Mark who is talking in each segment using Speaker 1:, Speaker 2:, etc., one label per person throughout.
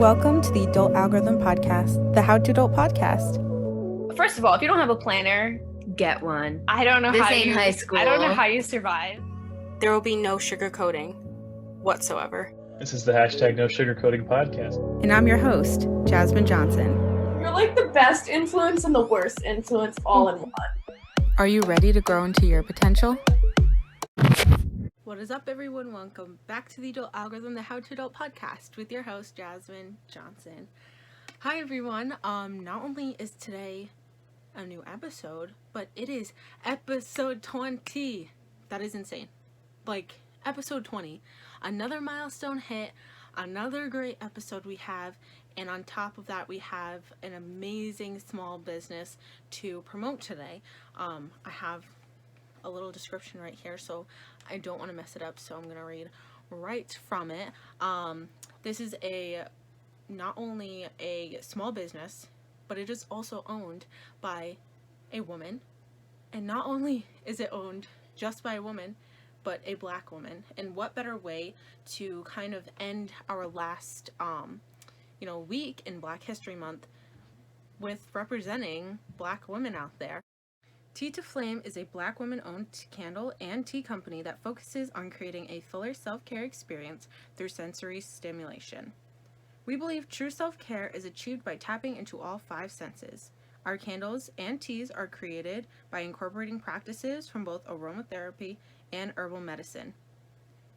Speaker 1: Welcome to the Adult Algorithm Podcast, the How to Adult podcast.
Speaker 2: First of all, if you don't have a planner, get one.
Speaker 3: I don't know
Speaker 2: This
Speaker 3: how
Speaker 2: ain't
Speaker 3: you
Speaker 2: high school.
Speaker 3: I don't know how you survive.
Speaker 4: There will be no sugarcoating whatsoever.
Speaker 5: This is the hashtag No Sugarcoating Podcast.
Speaker 1: And I'm your host, Jasmine Johnson.
Speaker 6: You're like the best influence and the worst influence all in one.
Speaker 1: Are you ready to grow into your potential? What is up, everyone? Welcome back to the Adult Algorithm, the How to Adult podcast with your host, Jasmine Johnson. Hi, everyone. Not only is today a new episode, but it is episode 20. That is insane. Like, episode 20. Another milestone hit, another great episode we have, and on top of that, we have an amazing small business to promote today. I have a little description right here, so I don't want to mess it up, so I'm going to read right from it. This is not only a small business, but it is also owned by a woman. And not only is it owned just by a woman, but a Black woman. And what better way to kind of end our last week in Black History Month with representing Black women out there. Tea to Flame is a Black women-owned candle and tea company that focuses on creating a fuller self-care experience through sensory stimulation. We believe true self-care is achieved by tapping into all 5 senses. Our candles and teas are created by incorporating practices from both aromatherapy and herbal medicine.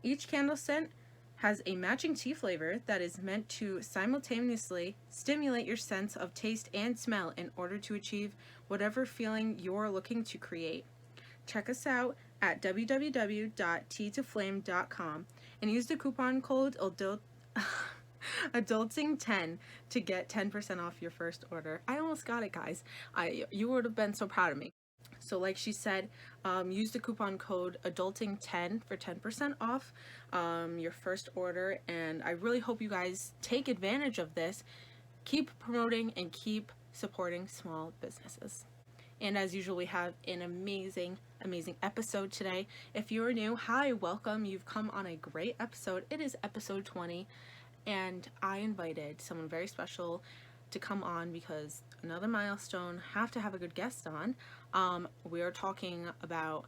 Speaker 1: Each candle scent has a matching tea flavor that is meant to simultaneously stimulate your sense of taste and smell in order to achieve whatever feeling you're looking to create. Check us out at www.teatoflame.com and use the coupon code adulting10 to get 10% off your first order. I almost got it, guys. You would have been so proud of me. So like she said, use the coupon code adulting10 for 10% off your first order, and I really hope you guys take advantage of this. Keep promoting and keep supporting small businesses. And as usual, we have an amazing episode today. If you're new, hi, welcome. You've come on a great episode. It is episode 20, and I invited someone very special to come on because another milestone, have to have a good guest on. We are talking about,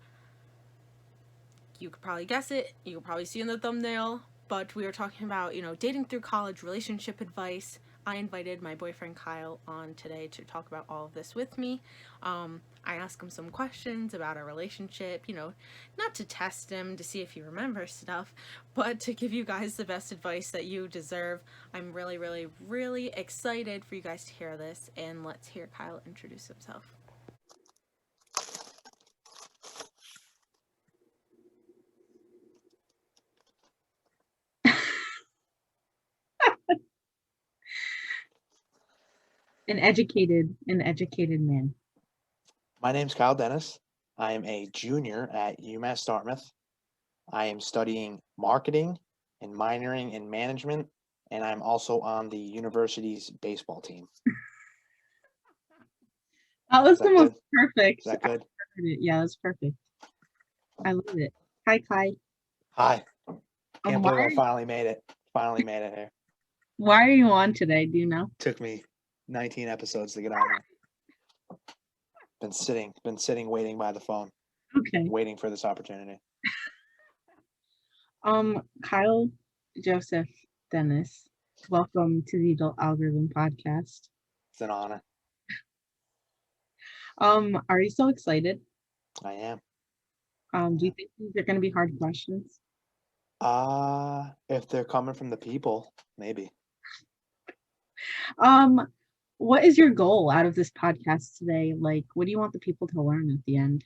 Speaker 1: you could probably guess it, you could probably see in the thumbnail, but we are talking about, dating through college, relationship advice. I invited my boyfriend Kyle on today to talk about all of this with me. I asked him some questions about our relationship, not to test him to see if he remembers stuff, but to give you guys the best advice that you deserve. I'm really, really, really excited for you guys to hear this, and let's hear Kyle introduce himself.
Speaker 7: An educated man.
Speaker 8: My name's Kyle Denis. I am a junior at UMass Dartmouth. I am studying marketing and minoring in management, and I'm also on the university's baseball team.
Speaker 7: That was the most perfect.
Speaker 8: Is that good?
Speaker 7: Yeah, that's perfect. I love it. Hi, Kai.
Speaker 8: Hi. Can't believe I finally made it. Here.
Speaker 7: Why are you on today? Do you know?
Speaker 8: Took me 19 episodes to get on here. Been sitting waiting by the phone.
Speaker 7: Okay.
Speaker 8: Waiting for this opportunity.
Speaker 7: Kyle Joseph Denis, welcome to the Adult Algorithm Podcast.
Speaker 8: It's an honor.
Speaker 7: Are you so excited?
Speaker 8: I am.
Speaker 7: Do you think these are going to be hard questions?
Speaker 8: If they're coming from the people, maybe.
Speaker 7: What is your goal out of this podcast today? Like, what do you want the people to learn at the end?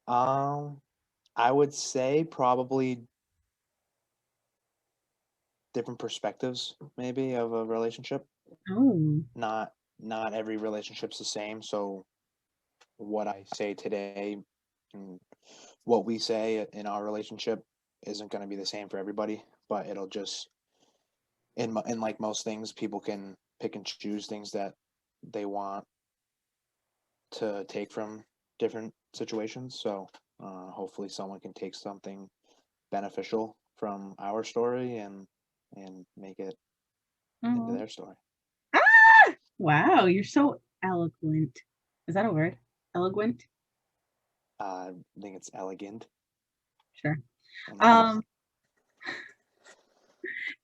Speaker 8: I would say probably different perspectives, maybe, of a relationship.
Speaker 7: Oh.
Speaker 8: Not every relationship's the same. So what I say today and what we say in our relationship isn't going to be the same for everybody, but it'll just, in like most things, people can pick and choose things that they want to take from different situations. So hopefully someone can take something beneficial from our story and make it their story.
Speaker 7: Wow, you're so eloquent. Is that a word? Eloquent?
Speaker 8: I think it's elegant.
Speaker 7: Sure.
Speaker 8: And nice.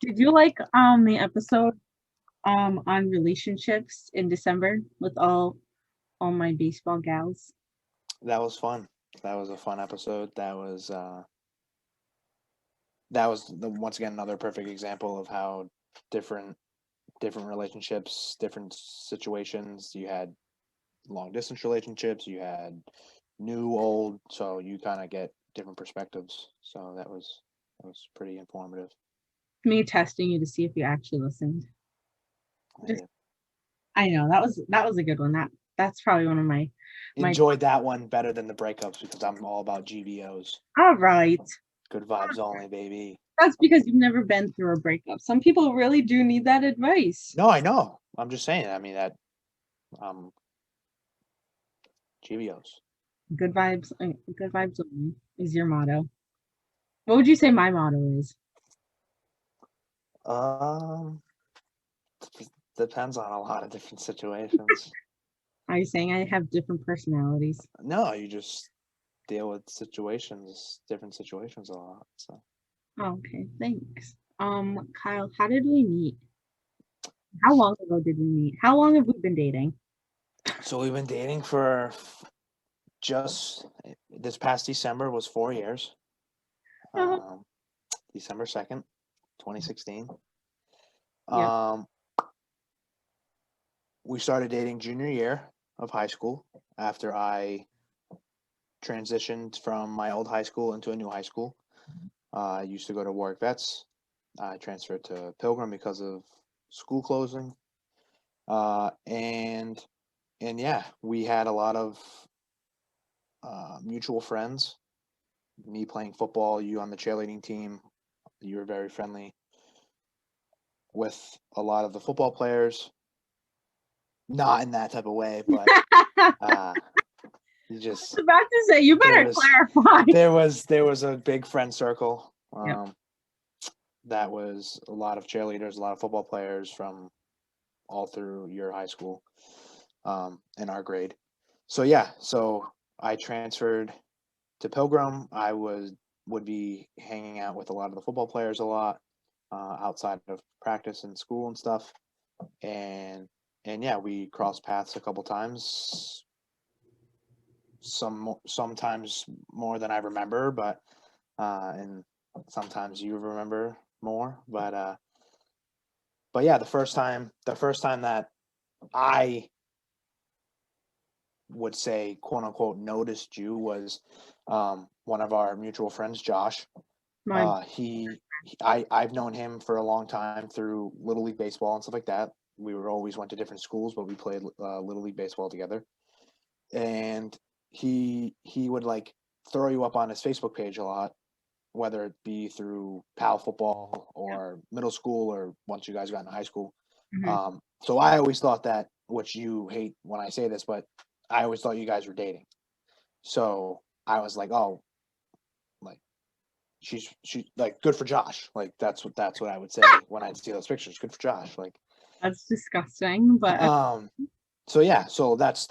Speaker 7: Did you like the episode on relationships in December with all my baseball gals?
Speaker 8: That was fun. That was a fun episode. That was once again another perfect example of how different relationships, different situations. You had long distance relationships, you had new, old, so you kind of get different perspectives. So that was pretty informative.
Speaker 7: Me testing you to see if you actually listened.
Speaker 8: I
Speaker 7: Just-
Speaker 8: did.
Speaker 7: I know that was a good one. That's probably one of my
Speaker 8: Enjoyed that one better than the breakups because I'm all about GVOs.
Speaker 7: all right.
Speaker 8: Good vibes only, baby.
Speaker 7: That's because you've never been through a breakup. Some people really do need that advice.
Speaker 8: No, I know. I'm just saying. I mean that GVOs.
Speaker 7: Good vibes only is your motto. What would you say my motto is?
Speaker 8: Depends on a lot of different situations.
Speaker 7: Are you saying I have different personalities?
Speaker 8: No, you just deal with different situations a lot. So
Speaker 7: Oh, okay, thanks. Kyle, how did we meet? How long ago did we meet? How long have we been dating?
Speaker 8: So we've been dating for just this past December was 4 years.
Speaker 7: Uh-huh.
Speaker 8: December 2nd, 2016.
Speaker 7: Yeah.
Speaker 8: We started dating junior year of high school after I transitioned from my old high school into a new high school. I used to go to Warwick Vets. I transferred to Pilgrim because of school closing. And yeah, we had a lot of mutual friends. Me playing football, you on the cheerleading team. You were very friendly with a lot of the football players. Not in that type of way, but you
Speaker 7: I
Speaker 8: just
Speaker 7: was about to say you better clarify.
Speaker 8: there was a big friend circle.
Speaker 7: Yep.
Speaker 8: That was a lot of cheerleaders, a lot of football players from all through your high school, in our grade. So yeah, so I transferred to Pilgrim. I would be hanging out with a lot of the football players a lot, outside of practice and school and stuff. And yeah, we crossed paths a couple times. Sometimes more than I remember, but and sometimes you remember more. But yeah, the first time that I would say quote unquote noticed you was one of our mutual friends, Josh. I've known him for a long time through Little League baseball and stuff like that. We were always went to different schools, but we played Little League baseball together. And he would like throw you up on his Facebook page a lot, whether it be through PAL football or middle school or once you guys got into high school.
Speaker 7: Mhm.
Speaker 8: So I always thought that, which you hate when I say this, but I always thought you guys were dating. So I was like, oh, like she's like good for Josh. Like that's what I would say when I'd see those pictures. Good for Josh. Like
Speaker 7: That's disgusting, but
Speaker 8: so yeah, so that's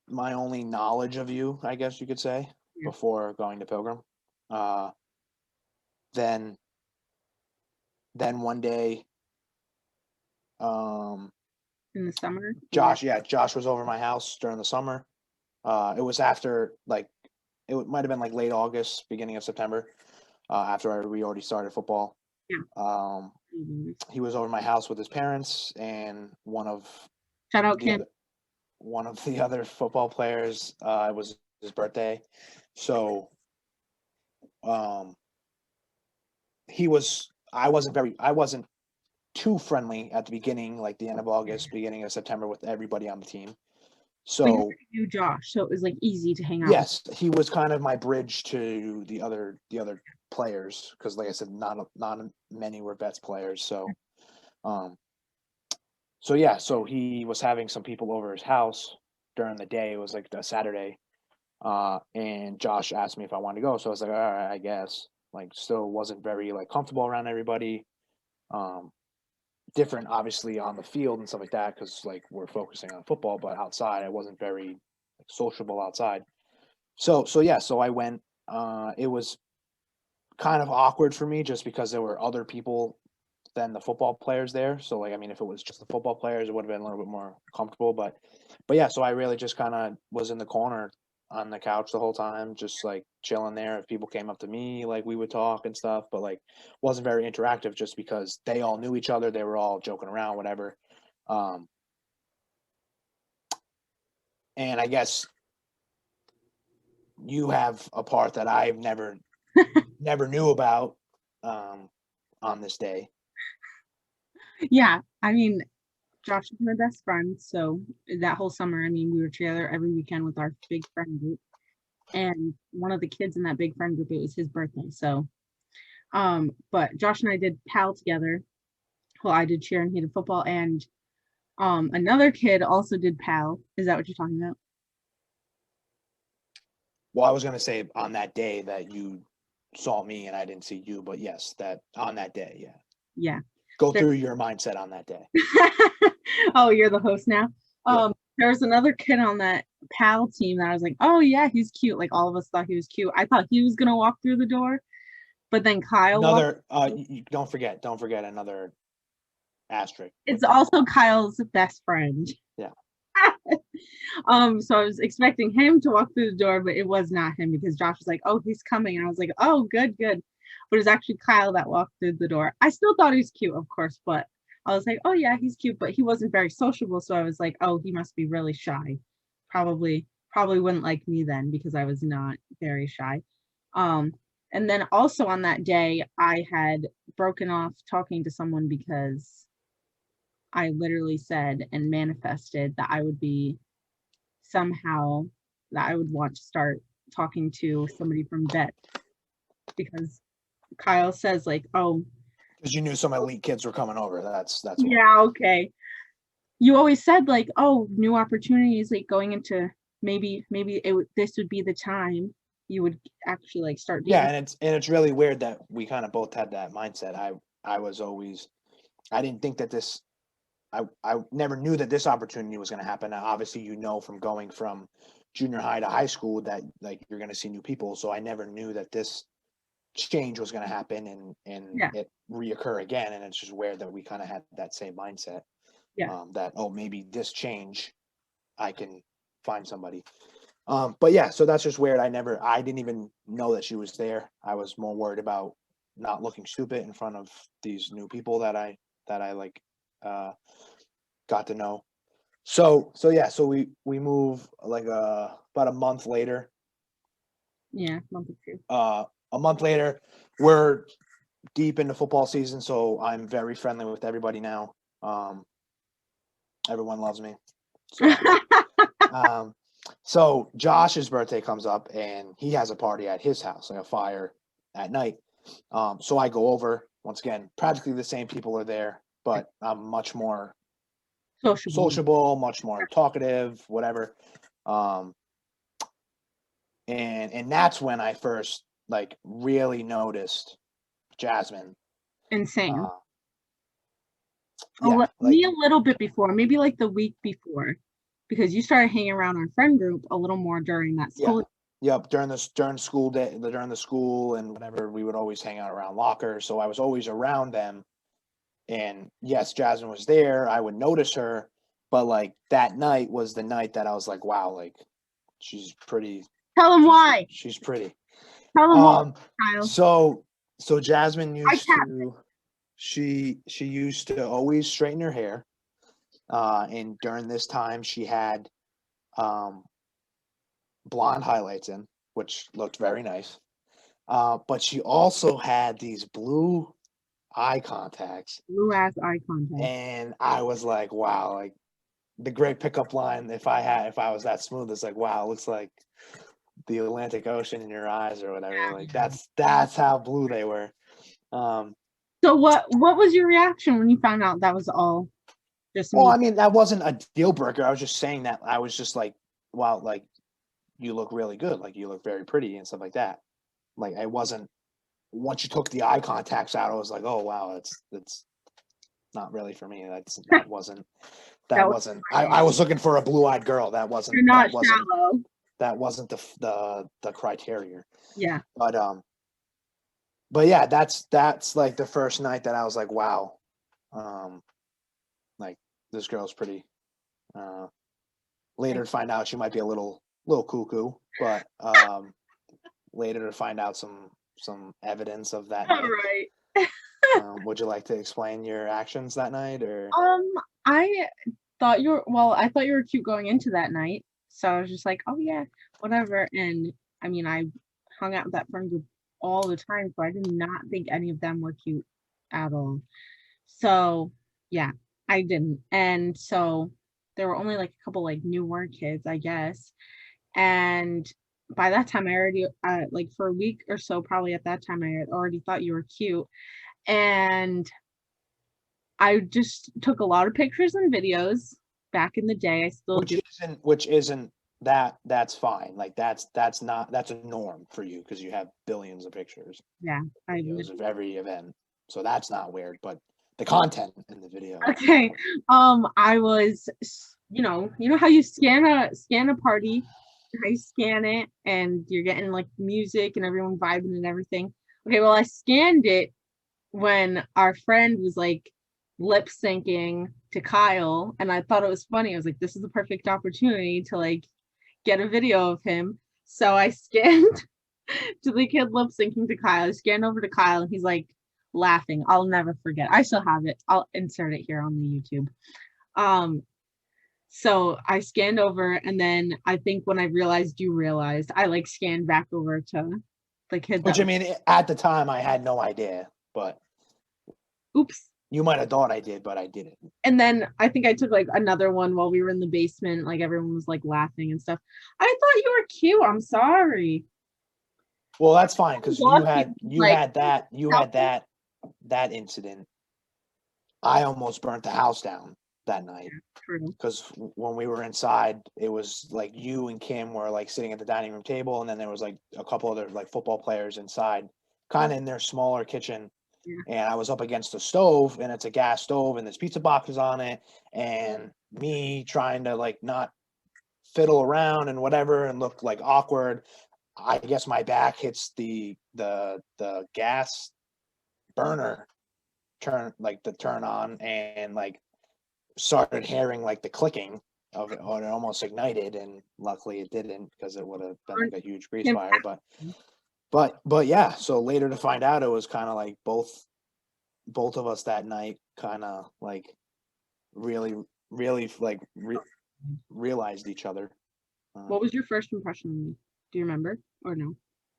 Speaker 8: my only knowledge of you, I guess you could say,
Speaker 7: Yeah.
Speaker 8: before going to Pilgrim. Then one day,
Speaker 7: in the summer.
Speaker 8: Josh was over my house during the summer. It was after like it might have been like late August, beginning of September, after we already started football.
Speaker 7: Yeah.
Speaker 8: He was over my house with his parents and
Speaker 7: Shout out Kim.
Speaker 8: one of the other football players. It was his birthday, so I wasn't too friendly at the beginning, like the end of August, beginning of September, with everybody on the team.
Speaker 7: But you
Speaker 8: So
Speaker 7: knew Josh, so it was like easy to hang out.
Speaker 8: yes, he was kind of my bridge to the other players, because like I said, not many were Vets players. So yeah, so he was having some people over his house during the day. It was like a Saturday, and Josh asked me if I wanted to go. So I was like, all right, I guess. Like, still wasn't very like comfortable around everybody. different, obviously, on the field and stuff like that, because like we're focusing on football. But outside, I wasn't very like, sociable outside. So yeah, so I went. It was kind of awkward for me just because there were other people than the football players there. So like, I mean, if it was just the football players, it would have been a little bit more comfortable. But yeah, so I really just kind of was in the corner on the couch the whole time, just like chilling there. If people came up to me, like we would talk and stuff, but like wasn't very interactive just because they all knew each other. They were all joking around, whatever. And I guess you have a part that I've never knew about on this day.
Speaker 7: Yeah, I mean, Josh is my best friend, so that whole summer, I mean, we were together every weekend with our big friend group. And one of the kids in that big friend group, it was his birthday. So, but Josh and I did PAL together. Well, I did cheer and he did football, and another kid also did PAL. Is that what you're talking about?
Speaker 8: Well, I was gonna say on that day that you saw me and I didn't see you, but yes, that on that day, yeah.
Speaker 7: Yeah.
Speaker 8: Go through your mindset on that day.
Speaker 7: Oh, you're the host now.
Speaker 8: Yeah.
Speaker 7: There was another kid on that PAL team that I was like, oh yeah, he's cute. Like all of us thought he was cute. I thought he was gonna walk through the door, but then Kyle walked.
Speaker 8: Another don't forget another asterisk.
Speaker 7: It's also Kyle's best friend.
Speaker 8: Yeah.
Speaker 7: So I was expecting him to walk through the door, but it was not him because Josh was like, oh, he's coming. And I was like, oh, good. But it was actually Kyle that walked through the door. I still thought he was cute, of course, but I was like, oh yeah, he's cute, but he wasn't very sociable. So I was like, oh, he must be really shy. Probably wouldn't like me then because I was not very shy. And then also on that day, I had broken off talking to someone because I literally said and manifested that I would be somehow that I would want to start talking to somebody from vet because Kyle says like, oh,
Speaker 8: Because you knew some elite kids were coming over. That's why.
Speaker 7: yeah, okay. You always said like, oh, new opportunities, like going into maybe this would be the time you would actually like start dating.
Speaker 8: Yeah, and it's really weird that we kind of both had that mindset. I didn't think that this I never knew that this opportunity was going to happen. Now, obviously, from going from junior high to high school that like you're going to see new people. So I never knew that this change was going to happen and it reoccur again. And it's just weird that we kind of had that same mindset.
Speaker 7: Yeah.
Speaker 8: That maybe this change, I can find somebody. But yeah, so that's just weird. I didn't even know that she was there. I was more worried about not looking stupid in front of these new people that I like got to know. So yeah, so we move like about a month later.
Speaker 7: Yeah, month or two.
Speaker 8: A month later, we're deep into football season, so I'm very friendly with everybody now. Everyone loves me. So Josh's birthday comes up and he has a party at his house, like a fire at night. So I go over. Once again, practically the same people are there, but I'm much more sociable, much more talkative, whatever. And that's when I first like really noticed Jasmine.
Speaker 7: Insane.
Speaker 8: Yeah,
Speaker 7: me a little bit before, maybe like the week before, because you started hanging around our friend group a little more during that school.
Speaker 8: Yeah. Yep, during school day, during the school and whatever, we would always hang out around lockers. So I was always around them. And yes, Jasmine was there. I would notice her, but like that night was the night that I was like, wow, like she's pretty.
Speaker 7: Tell them why.
Speaker 8: She's pretty.
Speaker 7: Tell them why, Kyle.
Speaker 8: So Jasmine used to. She used to always straighten her hair, and during this time she had blonde highlights in, which looked very nice. But she also had these blue eye contacts.
Speaker 7: Blue ass eye contact.
Speaker 8: And I was like, wow, like the great pickup line. If I was that smooth, it's like, wow, it looks like the Atlantic Ocean in your eyes or whatever. Like that's how blue they were.
Speaker 7: So what was your reaction when you found out that was all just me?
Speaker 8: Well, I mean, that wasn't a deal breaker. I was just saying that I was just like, wow, like you look really good. Like you look very pretty and stuff like that. Like I wasn't, once you took the eye contacts out, I was like, oh wow, it's not really for me. That wasn't
Speaker 7: That was
Speaker 8: I was looking for a blue-eyed girl. That wasn't
Speaker 7: You're not shallow.
Speaker 8: that wasn't the criteria.
Speaker 7: Yeah.
Speaker 8: But yeah, that's like the first night that I was like, wow, like this girl's pretty. Later to find out she might be a little cuckoo, but later to find out some evidence of that
Speaker 7: All
Speaker 8: night.
Speaker 7: right.
Speaker 8: Would you like to explain your actions that night, or?
Speaker 7: I thought you were cute going into that night. So I was just like, oh yeah, whatever. And I mean, I hung out with that friend group all the time, so I did not think any of them were cute at all. So yeah, I didn't. And so there were only like a couple like newer kids, I guess. And by that time I already like for a week or so, probably at that time, I had already thought you were cute. And I just took a lot of pictures and videos back in the day. I still do.
Speaker 8: Which isn't that's fine. Like that's a norm for you because you have billions of pictures.
Speaker 7: Yeah, I
Speaker 8: Videos of every event. So that's not weird, but the content in the video.
Speaker 7: okay. I was, you know how you scan a party, how you scan it and you're getting like music and everyone vibing and everything. Okay, well I scanned it when our friend was like lip syncing to Kyle, and I thought it was funny. I was like, this is the perfect opportunity to like get a video of him. So I scanned to the kid lip syncing to Kyle. I scanned over to Kyle and he's like laughing. I'll never forget. I still have it. I'll insert it here on the YouTube. So I scanned over, and then I think when I realized you realized, I like scanned back over to the kid.
Speaker 8: Which I mean, at the time I had no idea, but
Speaker 7: oops.
Speaker 8: You might have thought I did, but I didn't.
Speaker 7: And then I think I took like another one while we were in the basement. Like everyone was like laughing and stuff. I thought you were cute. I'm sorry.
Speaker 8: Well, that's fine because you had that incident. I almost burnt the house down that night.
Speaker 7: True.
Speaker 8: Because when we were inside, it was like you and Kim were like sitting at the dining room table, and then there was like a couple other like football players inside, kind of in their smaller kitchen. Yeah. And I was up against the stove, and it's a gas stove, and there's pizza boxes on it, and me trying to like not fiddle around and whatever and look like awkward. I guess my back hits the gas burner turn on, and like started hearing like the clicking of it, or it almost ignited, and luckily it didn't because it would have been like a huge grease fire. But yeah, so later to find out, it was kind of like both of us that night kind of like really like realized each other.
Speaker 7: What was your first impression of me? Do you remember or no?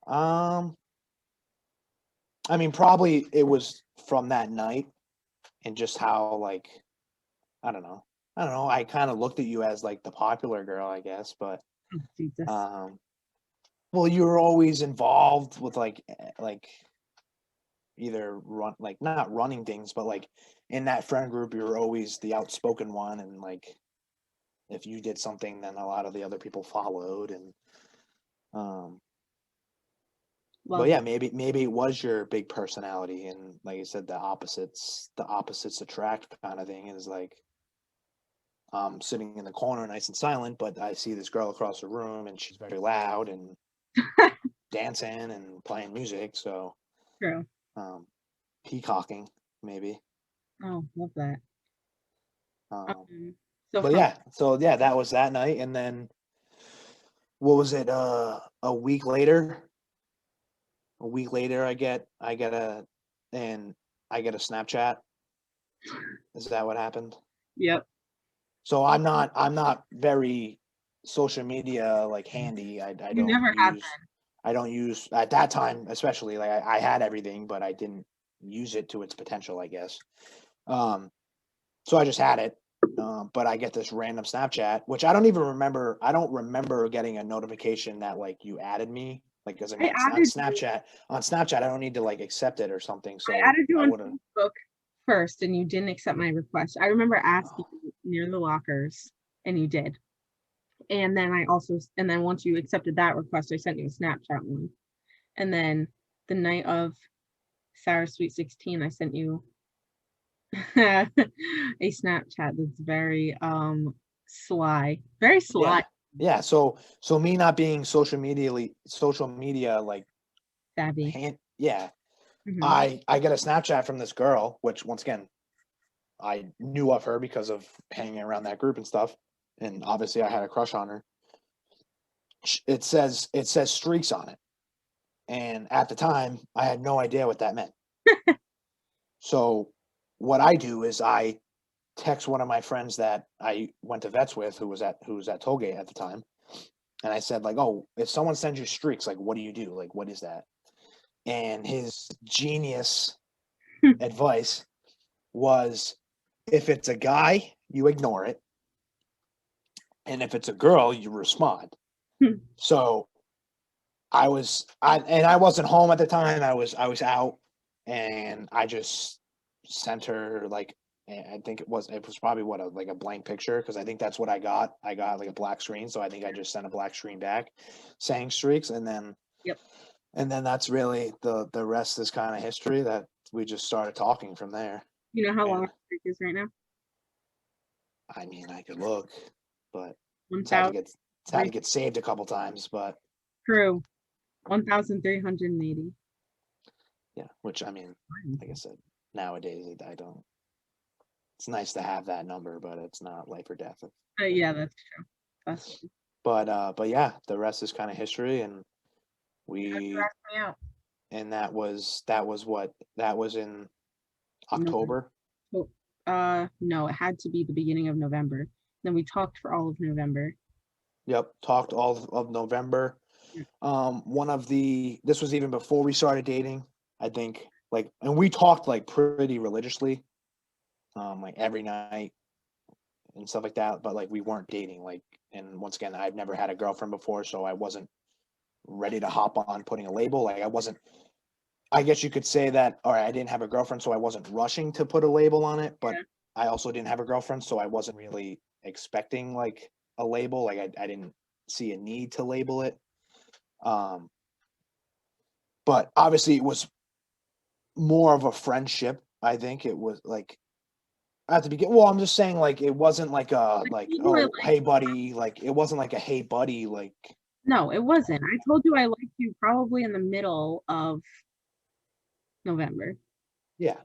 Speaker 8: I mean, probably it was from that night, and just how like I don't know. I kind of looked at you as like the popular girl, I guess, but well, you were always involved with like either not running things, but like in that friend group, you were always the outspoken one, and like if you did something, then a lot of the other people followed, and but yeah, maybe it was your big personality, and like you said, the opposites attract kind of thing. Is like I'm sitting in the corner, nice and silent, but I see this girl across the room, and she's very loud and dancing and playing music. So
Speaker 7: true.
Speaker 8: Peacocking, maybe.
Speaker 7: Oh, love that.
Speaker 8: But yeah, that was that night, and then what was it? A week later, I get a Snapchat. Is that what happened?
Speaker 7: Yep.
Speaker 8: So I'm not very social media like handy. I don't use at that time, especially like I had everything, but I didn't use it to its potential, I guess. So I just had it. But I get this random Snapchat, which I don't even remember. I don't remember getting a notification that like you added me. Like, because I mean, on Snapchat, I don't need to like accept it or something. So
Speaker 7: I added you on Facebook first, and you didn't accept my request. I remember asking you near the lockers, and you did. And then once you accepted that request, I sent you a Snapchat one. And then the night of Sarah's Sweet 16, I sent you a Snapchat that's very sly. Very sly,
Speaker 8: Yeah. So me not being social media like
Speaker 7: savvy.
Speaker 8: yeah.
Speaker 7: Mhm.
Speaker 8: I get a Snapchat from this girl, which once again I knew of her because of hanging around that group and stuff, and obviously I had a crush on her. It says streaks on it, and at the time I had no idea what that meant. So what I do is I text one of my friends that I went to vets with, who was at Tollgate at the time, and I said like, "Oh, if someone sends you streaks, like, what do you do? Like, what is that?" And his genius advice was, if it's a guy, you ignore it, and if it's a girl, you respond. So I wasn't home at the time. I was out, and I just sent her like, I think it was probably like a blank picture, because I think that's what I got. I got like a black screen, so I think I just sent a black screen back, saying streaks, and then
Speaker 7: Yep.
Speaker 8: that's really the rest is kind of history. That we just started talking from there.
Speaker 7: You know how long
Speaker 8: Yeah.
Speaker 7: our streak is right now?
Speaker 8: I mean, I could look, but it's had to
Speaker 7: 1,000.
Speaker 8: get saved a couple times, but
Speaker 7: True. 1,380.
Speaker 8: yeah, which I mean, like I said, nowadays I don't. It's nice to have that number, but it's not life or death.
Speaker 7: Yeah, that's true. That's true.
Speaker 8: But yeah, the rest is kind of history, and
Speaker 7: Thanks for
Speaker 8: we
Speaker 7: asking me out.
Speaker 8: and that was in
Speaker 7: November.
Speaker 8: October.
Speaker 7: No, it had to be the beginning of November. Then we talked for all of November.
Speaker 8: Yep, talked all of November. This was even before we started dating, I think. Like, and we talked like pretty religiously, like every night and stuff like that. But like we weren't dating. Like, and once again, I've never had a girlfriend before, so I wasn't ready to hop on putting a label. Like, I wasn't. I guess you could say that. All right, I didn't have a girlfriend, so I wasn't rushing to put a label on it. But
Speaker 7: Yeah.
Speaker 8: I also didn't have a girlfriend, so I wasn't really expecting like a label. Like, I didn't see a need to label it. But obviously it was more of a friendship. I think it was like at the beginning. Well, I'm just saying, like, it wasn't like a like,
Speaker 7: You were
Speaker 8: oh,
Speaker 7: like,
Speaker 8: hey buddy. Like, it wasn't like a hey buddy. Like,
Speaker 7: no, it wasn't. I told you I liked you probably in the middle of November.
Speaker 8: yeah.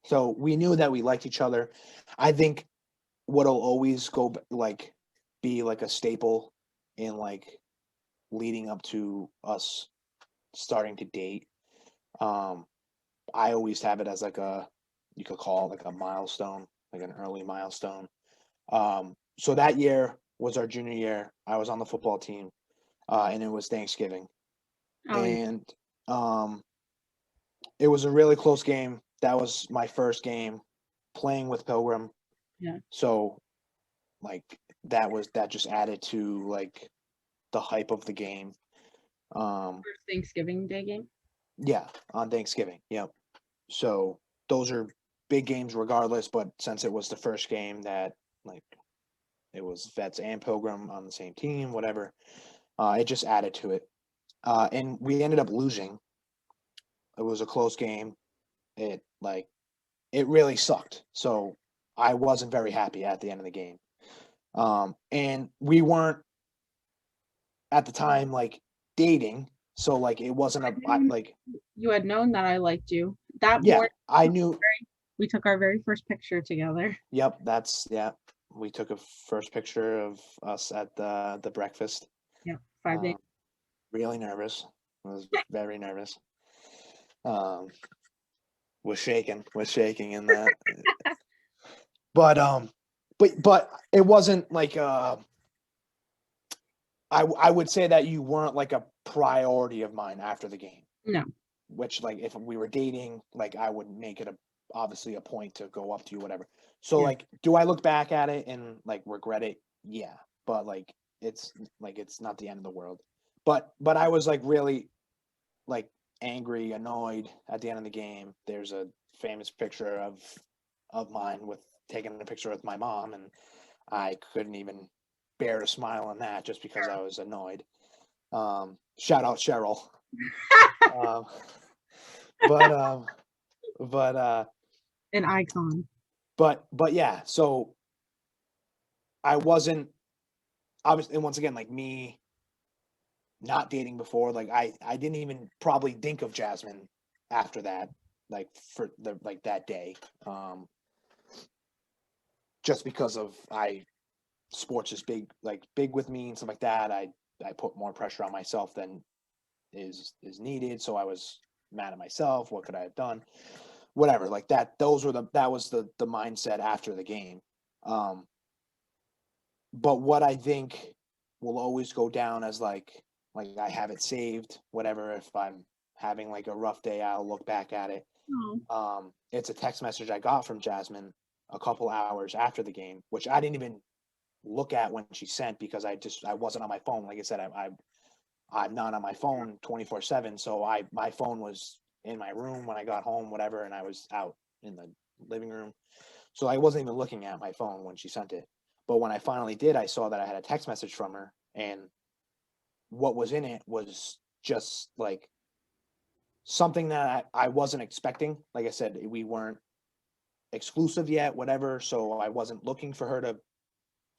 Speaker 8: So we knew that we liked each other. I think what'll always like be like a staple in like leading up to us starting to date. I always have it as like you could call it like a milestone, like an early milestone. So that year was our junior year. I was on the football team, and it was Thanksgiving,
Speaker 7: Oh, yeah.
Speaker 8: and it was a really close game. That was my first game playing with Pilgrim.
Speaker 7: Yeah.
Speaker 8: So, like, that just added to like the hype of the game.
Speaker 7: First Thanksgiving Day game.
Speaker 8: Yeah, on Thanksgiving. Yep. So those are big games regardless, but since it was the first game that like it was Vets and Pilgrim on the same team, whatever, it just added to it. And we ended up losing. It was a close game. It really sucked. So I wasn't very happy at the end of the game. And we weren't at the time like dating, so like it wasn't like,
Speaker 7: You had known that I liked you. That
Speaker 8: yeah,
Speaker 7: morning
Speaker 8: I knew.
Speaker 7: we took our very first picture together.
Speaker 8: Yep, we took a first picture of us at the breakfast.
Speaker 7: Yeah, 5 days.
Speaker 8: Really nervous. I was very nervous. Was shaking in that. But it wasn't like I would say that you weren't like a priority of mine after the game.
Speaker 7: No.
Speaker 8: Which, like, if we were dating, like, I would make it obviously a point to go up to you, whatever. So
Speaker 7: Yeah.
Speaker 8: like, do I look back at it and like regret it? Yeah, but like it's not the end of the world. But I was like really like angry, annoyed at the end of the game. There's a famous picture of mine with taking a picture with my mom, and I couldn't even bear to smile on that just because I was annoyed. Shout out Cheryl. um, but
Speaker 7: An icon.
Speaker 8: But yeah, so I wasn't obviously, and once again, like me not dating before, like I didn't even probably think of Jasmine after that, like for the like that day. Just because of sports is big with me and stuff like that. I put more pressure on myself than is needed. So I was mad at myself. What could I have done? Whatever, like that. That was the mindset after the game. But what I think will always go down as like I have it saved. Whatever, if I'm having like a rough day, I'll look back at it. It's a text message I got from Jasmine a couple hours after the game, which I didn't even look at when she sent because I wasn't on my phone. Like I said, I'm not on my phone 24/7, so my phone was in my room when I got home, whatever, and I was out in the living room, so I wasn't even looking at my phone when she sent it. But when I finally did, I saw that I had a text message from her, and what was in it was just like something that I wasn't expecting. Like I said, we weren't exclusive yet, whatever, so I wasn't looking for her to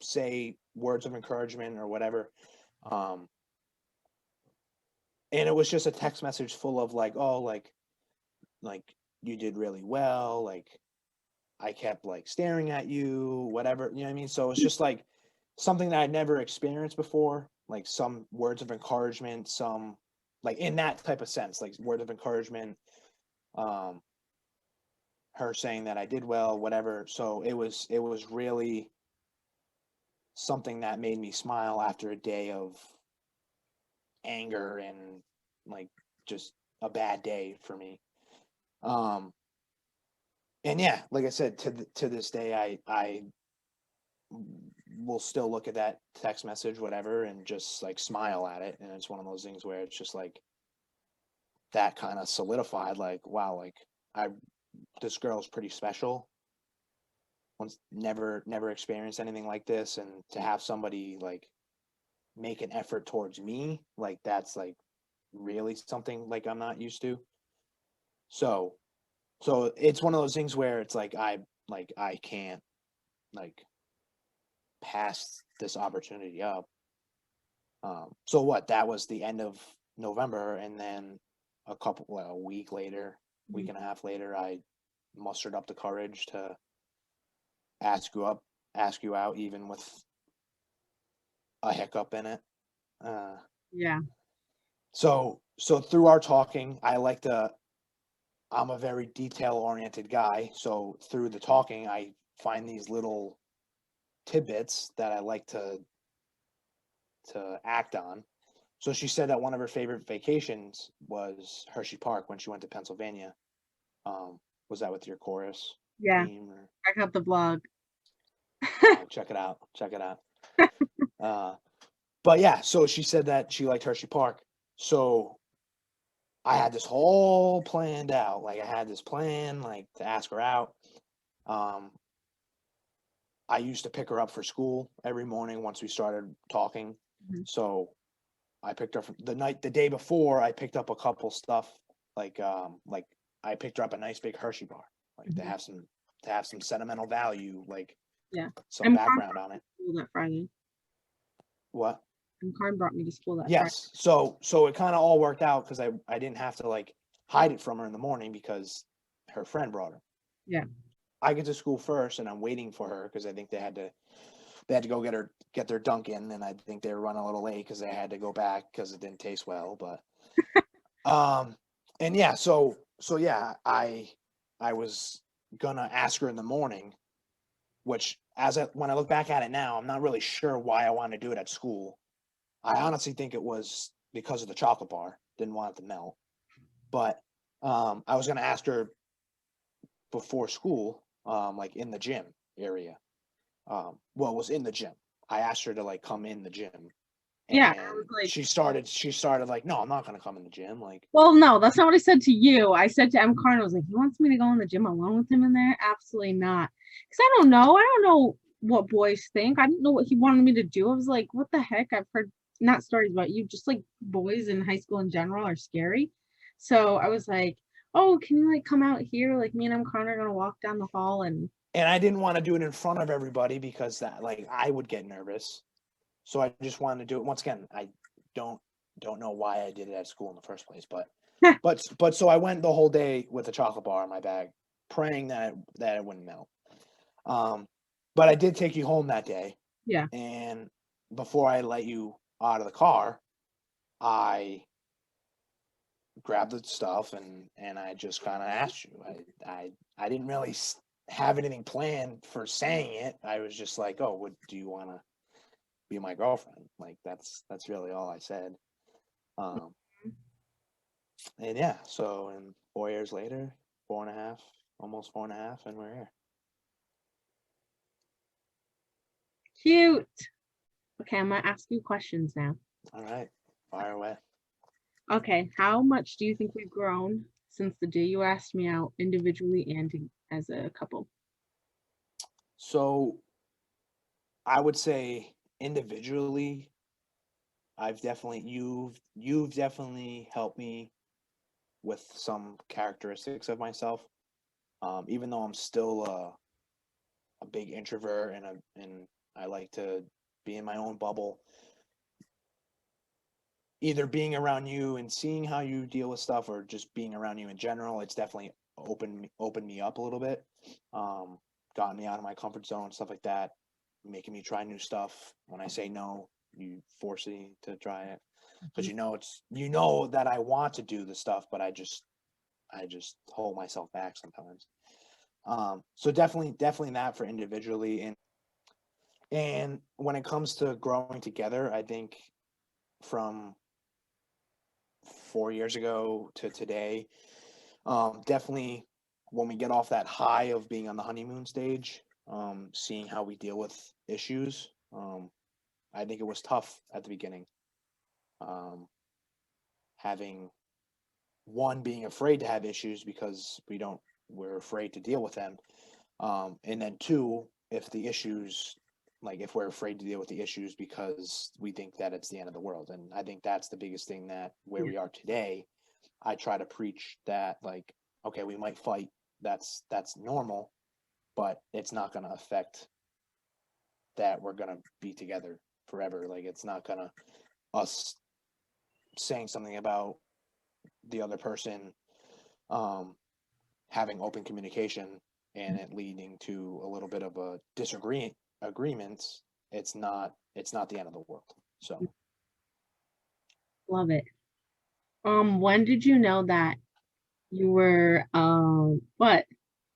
Speaker 8: say words of encouragement or whatever. And it was just a text message full of like, oh, like you did really well, like I kept like staring at you, whatever, you know what I mean? So it's just like something that I'd never experienced before, like some words of encouragement, some like in that type of sense, like words of encouragement, her saying that I did well, whatever. So it was really something that made me smile after a day of anger and like just a bad day for me. And yeah, like I said, to this day, I will still look at that text message, whatever, and just like smile at it. And it's one of those things where it's just like that kind of solidified, like, wow, like this girl's pretty special. Once never experienced anything like this, and to have somebody like make an effort towards me, like that's like really something like I'm not used to. So it's one of those things where it's like I can't like pass this opportunity up. So what? That was the end of November, and then a week later, week and a half later, I mustered up the courage to ask you out, even with a hiccup in it.
Speaker 7: Yeah.
Speaker 8: So through our talking, I'm a very detail-oriented guy, so through the talking, I find these little tidbits that I like to act on. So she said that one of her favorite vacations was Hershey Park when she went to Pennsylvania. Was that with your chorus
Speaker 7: Yeah.
Speaker 8: team? Or?
Speaker 7: Check out the vlog.
Speaker 8: Check it out. Check it out. But yeah, so she said that she liked Hershey Park. So I had this whole planned out. Like I had this plan, like to ask her out. I used to pick her up for school every morning once we started talking. So I picked her up the day before. I picked up a couple stuff like I picked her up a nice big Hershey bar, like to have some sentimental value, like some background on it.
Speaker 7: That Friday.
Speaker 8: What?
Speaker 7: And Carm brought me to school that
Speaker 8: Yes.
Speaker 7: Friday.
Speaker 8: So it kind of all worked out because I didn't have to like hide it from her in the morning because her friend brought her.
Speaker 7: Yeah.
Speaker 8: I get to school first and I'm waiting for her because I think they had to go get their dunk in, and I think they were running a little late because they had to go back because it didn't taste well. But and yeah, so yeah, I was gonna ask her in the morning, which when I look back at it now, I'm not really sure why I wanted to do it at school. I honestly think it was because of the chocolate bar. Didn't want it to melt. But I was going to ask her before school, like in the gym area. Well, it was in the gym. I asked her to like come in the gym. And
Speaker 7: yeah, I was like,
Speaker 8: she started like, no, I'm not going to come in the gym. Like,
Speaker 7: well, no, that's not what I said to you. I said to M. Carn, I was like, he wants me to go in the gym alone with him in there? Absolutely not. Because I don't know what boys think. I didn't know what he wanted me to do. I was like, what the heck? I've heard not stories about you, just like boys in high school in general are scary. So I was like, oh, can you like come out here? Like me and M. Connor are gonna walk down the hall and
Speaker 8: and I didn't want to do it in front of everybody because that, like, I would get nervous. So I just wanted to do it. Once again, I don't know why I did it at school in the first place, but so I went the whole day with a chocolate bar in my bag, praying that it wouldn't melt. But I did take you home that day.
Speaker 7: Yeah.
Speaker 8: And before I let you out of the car, I grabbed the stuff and I just kind of asked you. I didn't really have anything planned for saying it. I was just like, "Oh, do you want to be my girlfriend?" Like that's really all I said. And yeah, so and 4 years later, 4.5, almost 4.5, and we're here.
Speaker 7: Cute. Okay, I'm gonna ask you questions now.
Speaker 8: All right, fire away.
Speaker 7: Okay, how much do you think we've grown since the day you asked me out individually and as a couple?
Speaker 8: So I would say individually, you've definitely helped me with some characteristics of myself. Even though I'm still a big introvert and I like to be in my own bubble. Either being around you and seeing how you deal with stuff, or just being around you in general, it's definitely opened me up a little bit. Gotten me out of my comfort zone, stuff like that, making me try new stuff. When I say no, you force me to try it because you know that I want to do the stuff, but I just hold myself back sometimes. So definitely that for individually, and when it comes to growing together, I think from 4 years ago to today, definitely when we get off that high of being on the honeymoon stage, seeing how we deal with issues, I think it was tough at the beginning. Having being afraid to have issues because we're afraid to deal with them. And then two, if the issues, like if we're afraid to deal with the issues because we think that it's the end of the world. And I think that's the biggest thing, that where we are today, I try to preach that, like, okay, we might fight. That's normal, but it's not going to affect that we're going to be together forever. Like, it's not going to, us saying something about the other person, having open communication and it leading to a little bit of a agreements, it's not the end of the world. So
Speaker 7: Love it. When did you know that you were what?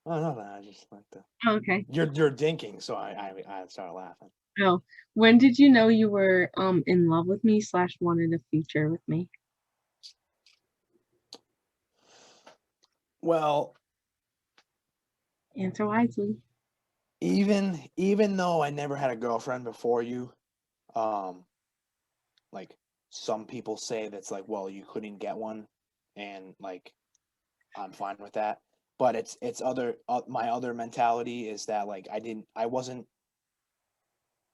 Speaker 8: oh no, I just like the
Speaker 7: Okay.
Speaker 8: you're dinking, so I started laughing.
Speaker 7: Oh, when did you know you were in love with me / wanted a future with me?
Speaker 8: Well,
Speaker 7: Answer wisely.
Speaker 8: even though I never had a girlfriend before you, like some people say that's like, well, you couldn't get one, and like I'm fine with that. But it's other my other mentality is that, like, I wasn't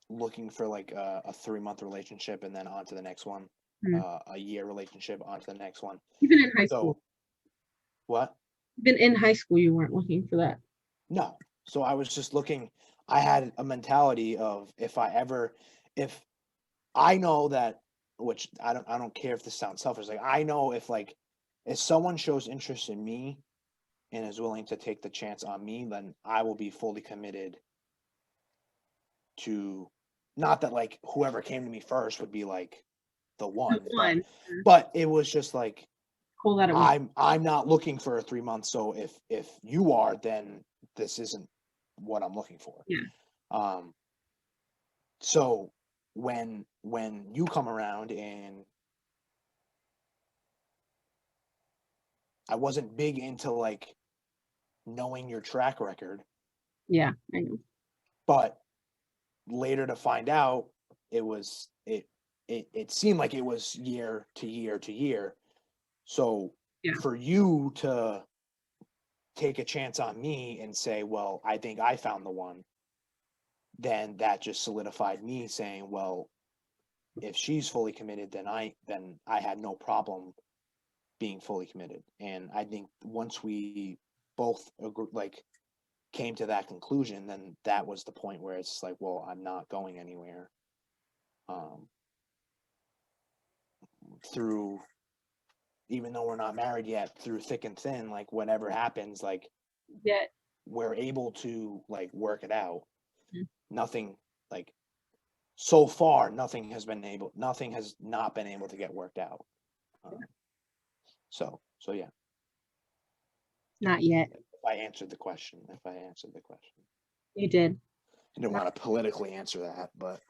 Speaker 8: looking for like a 3-month relationship and then on to the next one,
Speaker 7: Mhm.
Speaker 8: a year relationship on to the next one.
Speaker 7: Even in high school.
Speaker 8: So what?
Speaker 7: Even in high school, you weren't looking for that.
Speaker 8: No. So I was just looking. I had a mentality of if I know that, which I don't care if this sounds selfish. Like, I know if someone shows interest in me and is willing to take the chance on me, then I will be fully committed to, not that like whoever came to me first would be like the one,
Speaker 7: One.
Speaker 8: but it was just like,
Speaker 7: Cool that it was.
Speaker 8: I'm not looking for a 3 months. So if you are, then this isn't what I'm looking for.
Speaker 7: Yeah.
Speaker 8: So when you come around, and I wasn't big into like knowing your track record,
Speaker 7: Yeah, I know.
Speaker 8: but later to find out it seemed like it was year to year to year. So
Speaker 7: Yeah.
Speaker 8: for you to take a chance on me and say, well, I think I found the one, then that just solidified me saying, well, if she's fully committed, then I had no problem being fully committed. And I think once we both agree, like came to that conclusion, then that was the point where it's like, well, I'm not going anywhere. Through, even though we're not married yet, through thick and thin, like whatever happens, like
Speaker 7: Yeah.
Speaker 8: we're able to like work it out.
Speaker 7: Mhm.
Speaker 8: Nothing, like, so far, nothing has not been able to get worked out. So yeah.
Speaker 7: Not yet.
Speaker 8: If I answered the question.
Speaker 7: You did.
Speaker 8: I didn't want to politically answer that, but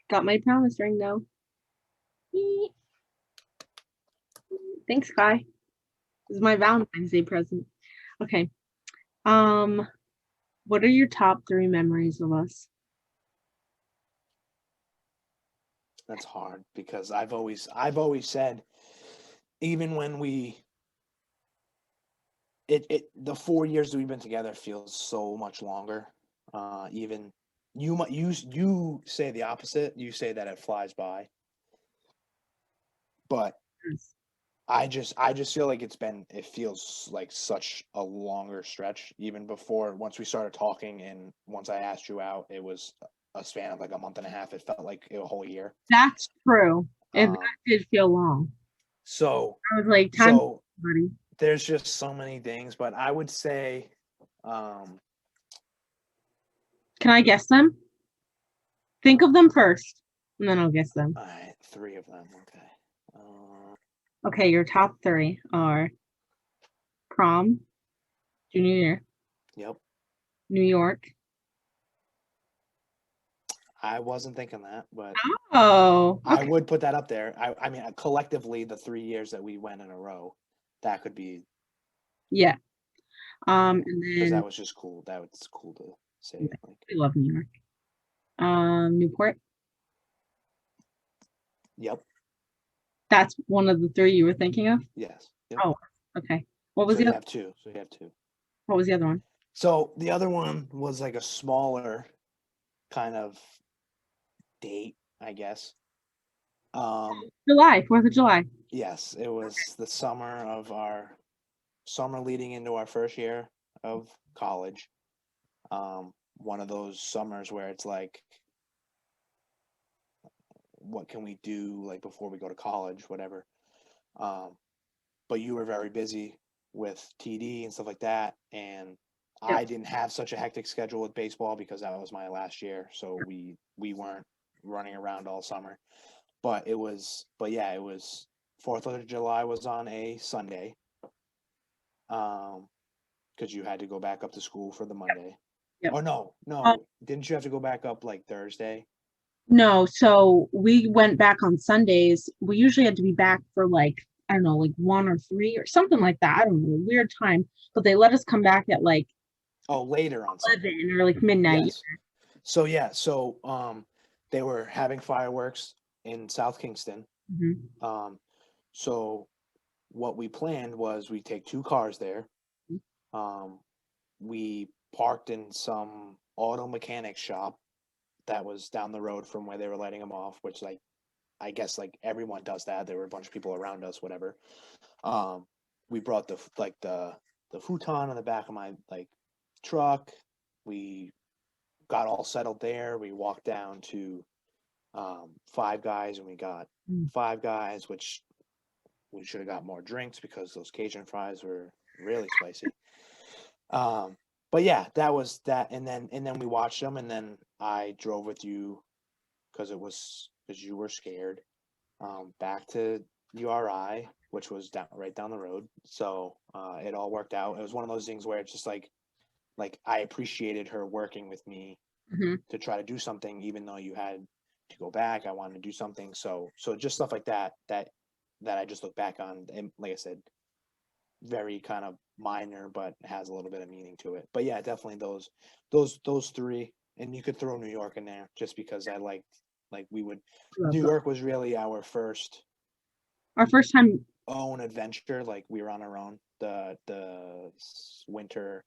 Speaker 7: Got my promise ring though. Eek. Thanks, Kai. This is my Valentine's Day present. Okay. What are your top 3 memories of us?
Speaker 8: that's hard because I've always said, even when the 4 years that we've been together feels so much longer. Even you say the opposite. You say that it flies by, but
Speaker 7: Yes.
Speaker 8: I just feel like it feels like such a longer stretch. Even before, once we started talking and once I asked you out, it was a span of like a month and a half. It felt like a whole year.
Speaker 7: That's true. And
Speaker 8: Um,
Speaker 7: that did feel long.
Speaker 8: So
Speaker 7: I was like, time,
Speaker 8: so
Speaker 7: buddy.
Speaker 8: there's just so many things, but I would say,
Speaker 7: Can I guess them? Think of them first, and then I'll guess them.
Speaker 8: all right, 3 of them. Okay.
Speaker 7: Okay, your top 3 are prom, junior year,
Speaker 8: Yep.
Speaker 7: New York.
Speaker 8: I wasn't thinking that, but
Speaker 7: Oh,
Speaker 8: I
Speaker 7: okay.
Speaker 8: would put that up there. I mean, collectively, the 3 years that we went in a row, that could be,
Speaker 7: Yeah. And
Speaker 8: because
Speaker 7: then
Speaker 8: that was just cool. That was cool to say.
Speaker 7: Yeah.
Speaker 8: Like,
Speaker 7: I love New York. Newport.
Speaker 8: yep.
Speaker 7: That's one of the 3 you were thinking of?
Speaker 8: Yes. Yep.
Speaker 7: Oh, okay. What was
Speaker 8: So
Speaker 7: the
Speaker 8: you
Speaker 7: other?
Speaker 8: have 2. So you have 2.
Speaker 7: What was the other one?
Speaker 8: So the other one was like a smaller kind of date, I guess.
Speaker 7: July, 4th of July.
Speaker 8: Yes, it was the summer leading into our first year of college. One of those summers where it's like, what can we do like before we go to college, whatever. But you were very busy with TD and stuff like that, and
Speaker 7: Yep.
Speaker 8: I didn't have such a hectic schedule with baseball because that was my last year, so we weren't running around all summer. But it was 4th of July was on a Sunday. Because you had to go back up to school for the Monday.
Speaker 7: Yep.
Speaker 8: Or no, didn't you have to go back up like Thursday?
Speaker 7: No, so we went back on Sundays. We usually had to be back for like, I don't know, like 1 or 3 or something like that. I don't know, weird time. But they let us come back at like
Speaker 8: Later on Sunday.
Speaker 7: 11 or like midnight.
Speaker 8: Yes. So they were having fireworks in South Kingston.
Speaker 7: Mm-hmm.
Speaker 8: So what we planned was we take 2 cars there. We parked in some auto mechanic shop that was down the road from where they were lighting them off, which, like, I guess like everyone does that. There were a bunch of people around us, whatever. We brought the futon on the back of my like truck. We got all settled there. We walked down to Five Guys, and we got Five Guys, which we should have got more drinks because those Cajun fries were really spicy. But yeah, that was that, and then we watched them, and then I drove with you because you were scared, back to URI, which was right down the road. So it all worked out. It was one of those things where it's just like I appreciated her working with me to try to do something, even though you had to go back. I wanted to do something, so just stuff like that I just look back on, and like I said, very kind of minor, but has a little bit of meaning to it. But yeah, definitely those 3, and you could throw New York in there just because I liked, like, New York was really our first
Speaker 7: time
Speaker 8: own adventure. Like, we were on our own. The winter,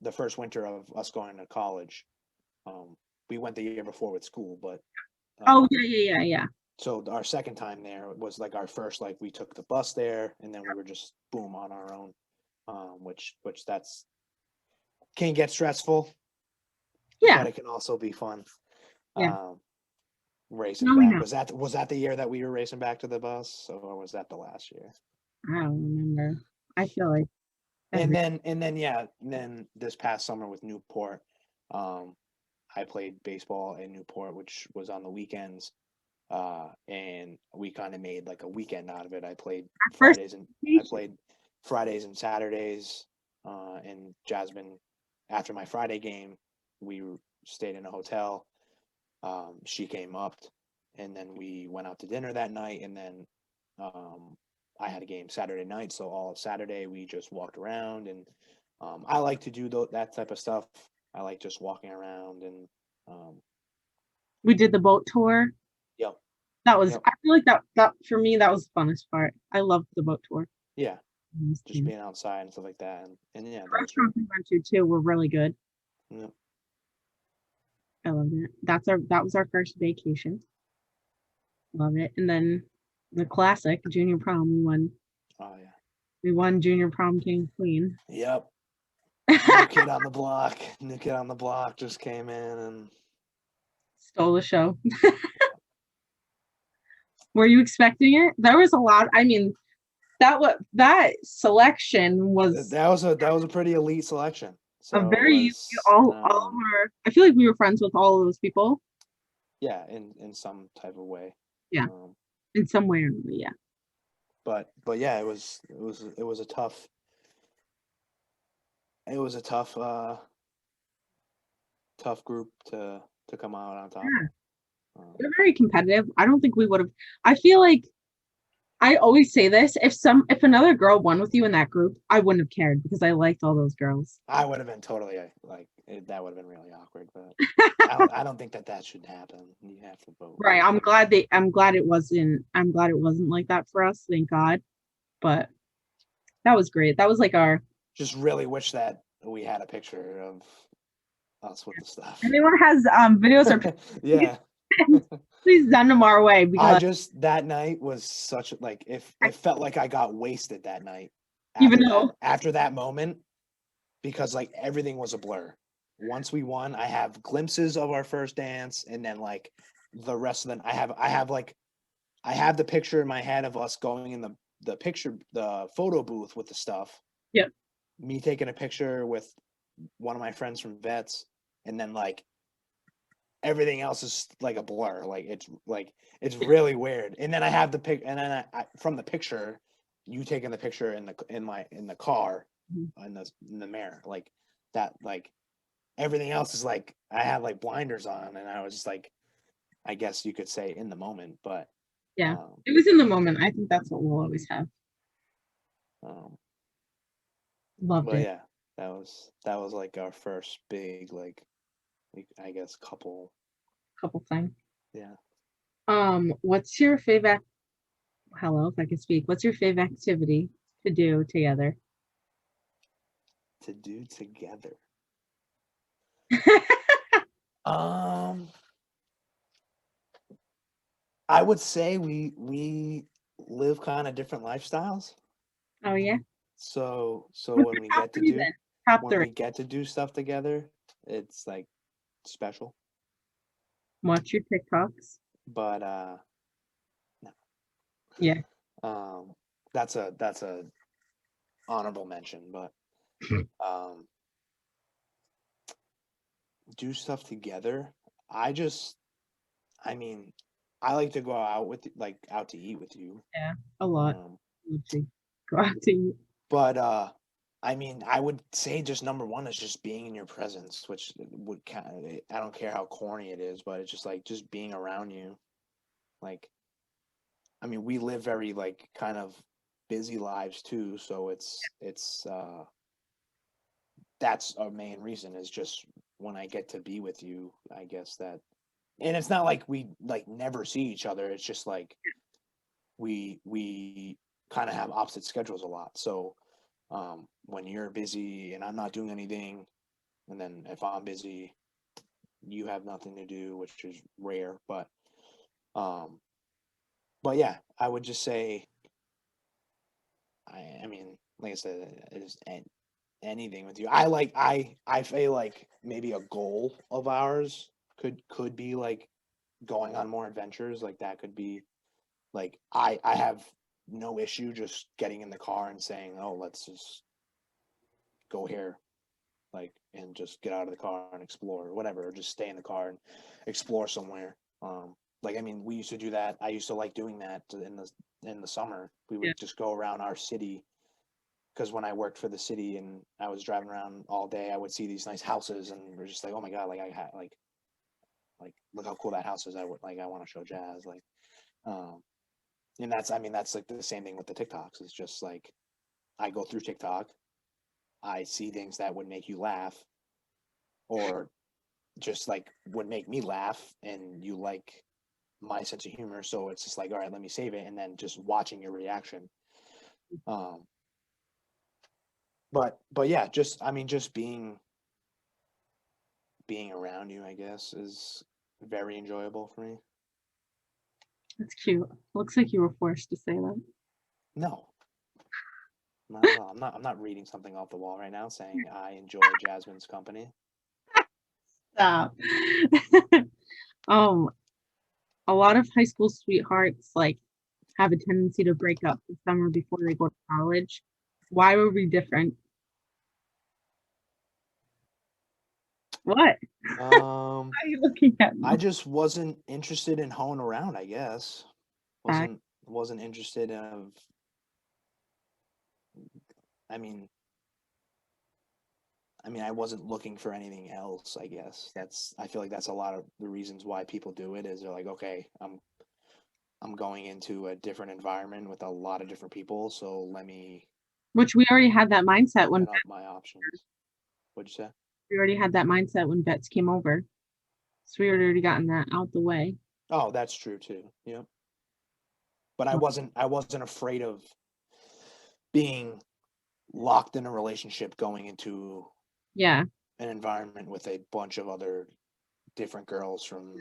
Speaker 8: the first winter of us going to college. We went the year before with school, but
Speaker 7: yeah.
Speaker 8: so our second time there was like our first, like, we took the bus there, and then we were just boom on our own. which that's can get stressful,
Speaker 7: Yeah.
Speaker 8: but it can also be fun.
Speaker 7: Yeah.
Speaker 8: Racing
Speaker 7: No, we
Speaker 8: back.
Speaker 7: know.
Speaker 8: Was that the year that we were racing back to the bus, or was that the last year?
Speaker 7: I don't remember. I feel like.
Speaker 8: And then this past summer with Newport, I played baseball in Newport, which was on the weekends, and we kind of made like a weekend out of it. I played Fridays and Saturdays, and Jasmine. After my Friday game, we stayed in a hotel. She came up, and then we went out to dinner that night, and then I had a game Saturday night, so all of Saturday we just walked around, and I like to do that type of stuff. I like just walking around, and
Speaker 7: we did the boat tour.
Speaker 8: yep.
Speaker 7: That was.
Speaker 8: Yep.
Speaker 7: I feel like that for me that was the funnest part. I loved the boat tour.
Speaker 8: Yeah, just being outside and stuff like that, and yeah,
Speaker 7: The restaurants we went to too were really good.
Speaker 8: Yep.
Speaker 7: I loved it. That was our first vacation. Love it. And then the classic junior prom we won.
Speaker 8: Oh yeah.
Speaker 7: We won junior prom king queen.
Speaker 8: Yep. New kid on the block just came in and
Speaker 7: Stole the show. Were you expecting it? There was a lot. I mean, that selection was
Speaker 8: that was a pretty elite selection. So
Speaker 7: a very all of our. I feel like we were friends with all of those people.
Speaker 8: Yeah, in some type of way.
Speaker 7: Yeah, in some way or another. Yeah.
Speaker 8: But yeah, it was a tough. It was a tough group to come out on top.
Speaker 7: Yeah. They're very competitive. I don't think we would have. I feel like I always say this: if another girl won with you in that group, I wouldn't have cared because I liked all those girls.
Speaker 8: I would have been totally that would have been really awkward, but I don't think that should happen. You have to vote.
Speaker 7: Right. I'm glad it wasn't like that for us. Thank God. But that was great. That was like our.
Speaker 8: Just really wish that we had a picture of us with the stuff.
Speaker 7: Anyone has videos or
Speaker 8: yeah.
Speaker 7: Please send them our way because
Speaker 8: that night was such like it felt like I got wasted that night. After that moment, because like everything was a blur. Once we won, I have glimpses of our first dance, and then like the rest of them, I have the picture in my head of us going in the photo booth with the stuff.
Speaker 7: Yeah.
Speaker 8: Me taking a picture with one of my friends from Vets, and then like everything else is like a blur. Like it's really weird. And then I have the pic, and then I from the picture, you taking the picture in the car, in the mirror, like that, like everything else is like I had like blinders on, and I was just like, I guess you could say in the moment, but
Speaker 7: yeah, it was in the moment. I think that's what we'll always have. Loved it.
Speaker 8: Yeah, that was like our first big I guess couple
Speaker 7: thing.
Speaker 8: Yeah.
Speaker 7: What's your favorite? Hello, if I could speak. What's your favorite activity to do together?
Speaker 8: To do together. I would say we live kind of different lifestyles.
Speaker 7: Oh yeah.
Speaker 8: So when we get to do stuff together, it's like special.
Speaker 7: Watch your TikToks.
Speaker 8: But no.
Speaker 7: Yeah.
Speaker 8: That's a honorable mention, but do stuff together. I mean, I like to go out out to eat with you.
Speaker 7: Yeah, a lot. Go out to eat.
Speaker 8: But I mean, I would say just number one is just being in your presence, which would I don't care how corny it is, but it's just like just being around you. Like, I mean, we live very like kind of busy lives too, so it's that's our main reason is just when I get to be with you, I guess that. And it's not like we like never see each other. It's just like we kind of have opposite schedules a lot. So when you're busy and I'm not doing anything, and then if I'm busy, you have nothing to do, which is rare. But yeah, I would just say, I mean, like I said, just anything with you. I feel like maybe a goal of ours could be like going on more adventures. Like that could be like I have no issue just getting in the car and saying, "Oh, let's just go here." Like and just get out of the car and explore or whatever, or just stay in the car and explore somewhere. Like I mean, we used to do that. I used to like doing that in the summer. We would
Speaker 7: Yeah.
Speaker 8: just go around our city because when I worked for the city and I was driving around all day, I would see these nice houses and we're just like, oh my god, like I had like look how cool that house is. I would like I want to show Jazz like, um, and that's I mean that's like the same thing with the TikToks. It's just like I go through TikTok, I see things that would make you laugh, or just like would make me laugh, and you like my sense of humor, so it's just like all right, let me save it, and then just watching your reaction. Um, but yeah, just I mean just being around you, I guess, is very enjoyable for me.
Speaker 7: That's cute. Looks like you were forced to say that.
Speaker 8: No, not at all. I'm not reading something off the wall right now saying I enjoy Jasmine's company.
Speaker 7: Stop. um, a lot of high school sweethearts like have a tendency to break up the summer before they go to college. Why were we different? What? Why
Speaker 8: Um,
Speaker 7: are you looking at me?
Speaker 8: I just wasn't interested in hoeing around, I guess.
Speaker 7: Back.
Speaker 8: Wasn't interested of I mean I wasn't looking for anything else, I guess. I feel like that's a lot of the reasons why people do it is they're like, okay, I'm going into a different environment with a lot of different people, so let me
Speaker 7: Which we already had that mindset when
Speaker 8: open up my options. What'd you say?
Speaker 7: we already had that mindset when vets came over. So we had already gotten that out the way.
Speaker 8: Oh, that's true too. Yep. But I wasn't afraid of being locked in a relationship going into
Speaker 7: Yeah.
Speaker 8: an environment with a bunch of other different girls from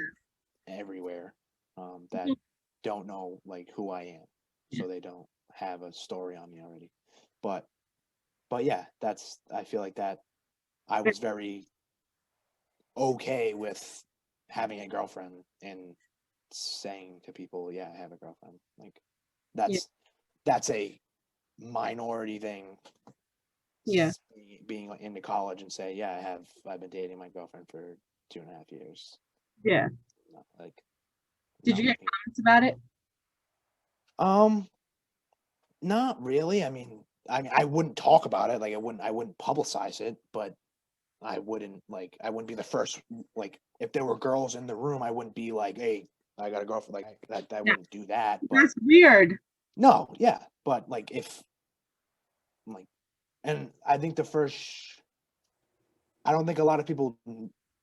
Speaker 8: everywhere that don't know like who I am, so they don't have a story on me already. But yeah, that's I feel like that I was very okay with having a girlfriend and saying to people, yeah, I have a girlfriend. Like
Speaker 7: Yeah.
Speaker 8: that's a minority thing.
Speaker 7: Yeah.
Speaker 8: Being like into college and say, yeah, I've been dating my girlfriend for 2.5 years.
Speaker 7: Yeah.
Speaker 8: Like,
Speaker 7: Did
Speaker 8: not
Speaker 7: you get
Speaker 8: looking.
Speaker 7: comments about it?
Speaker 8: Not really. I wouldn't talk about it. Like, I wouldn't publicize it, but I wouldn't be the first. Like, if there were girls in the room, I wouldn't be like, hey, I got a girlfriend. Like that. I
Speaker 7: Yeah.
Speaker 8: wouldn't do that. But
Speaker 7: That's weird.
Speaker 8: no, yeah. But like, if like, and I think I don't think a lot of people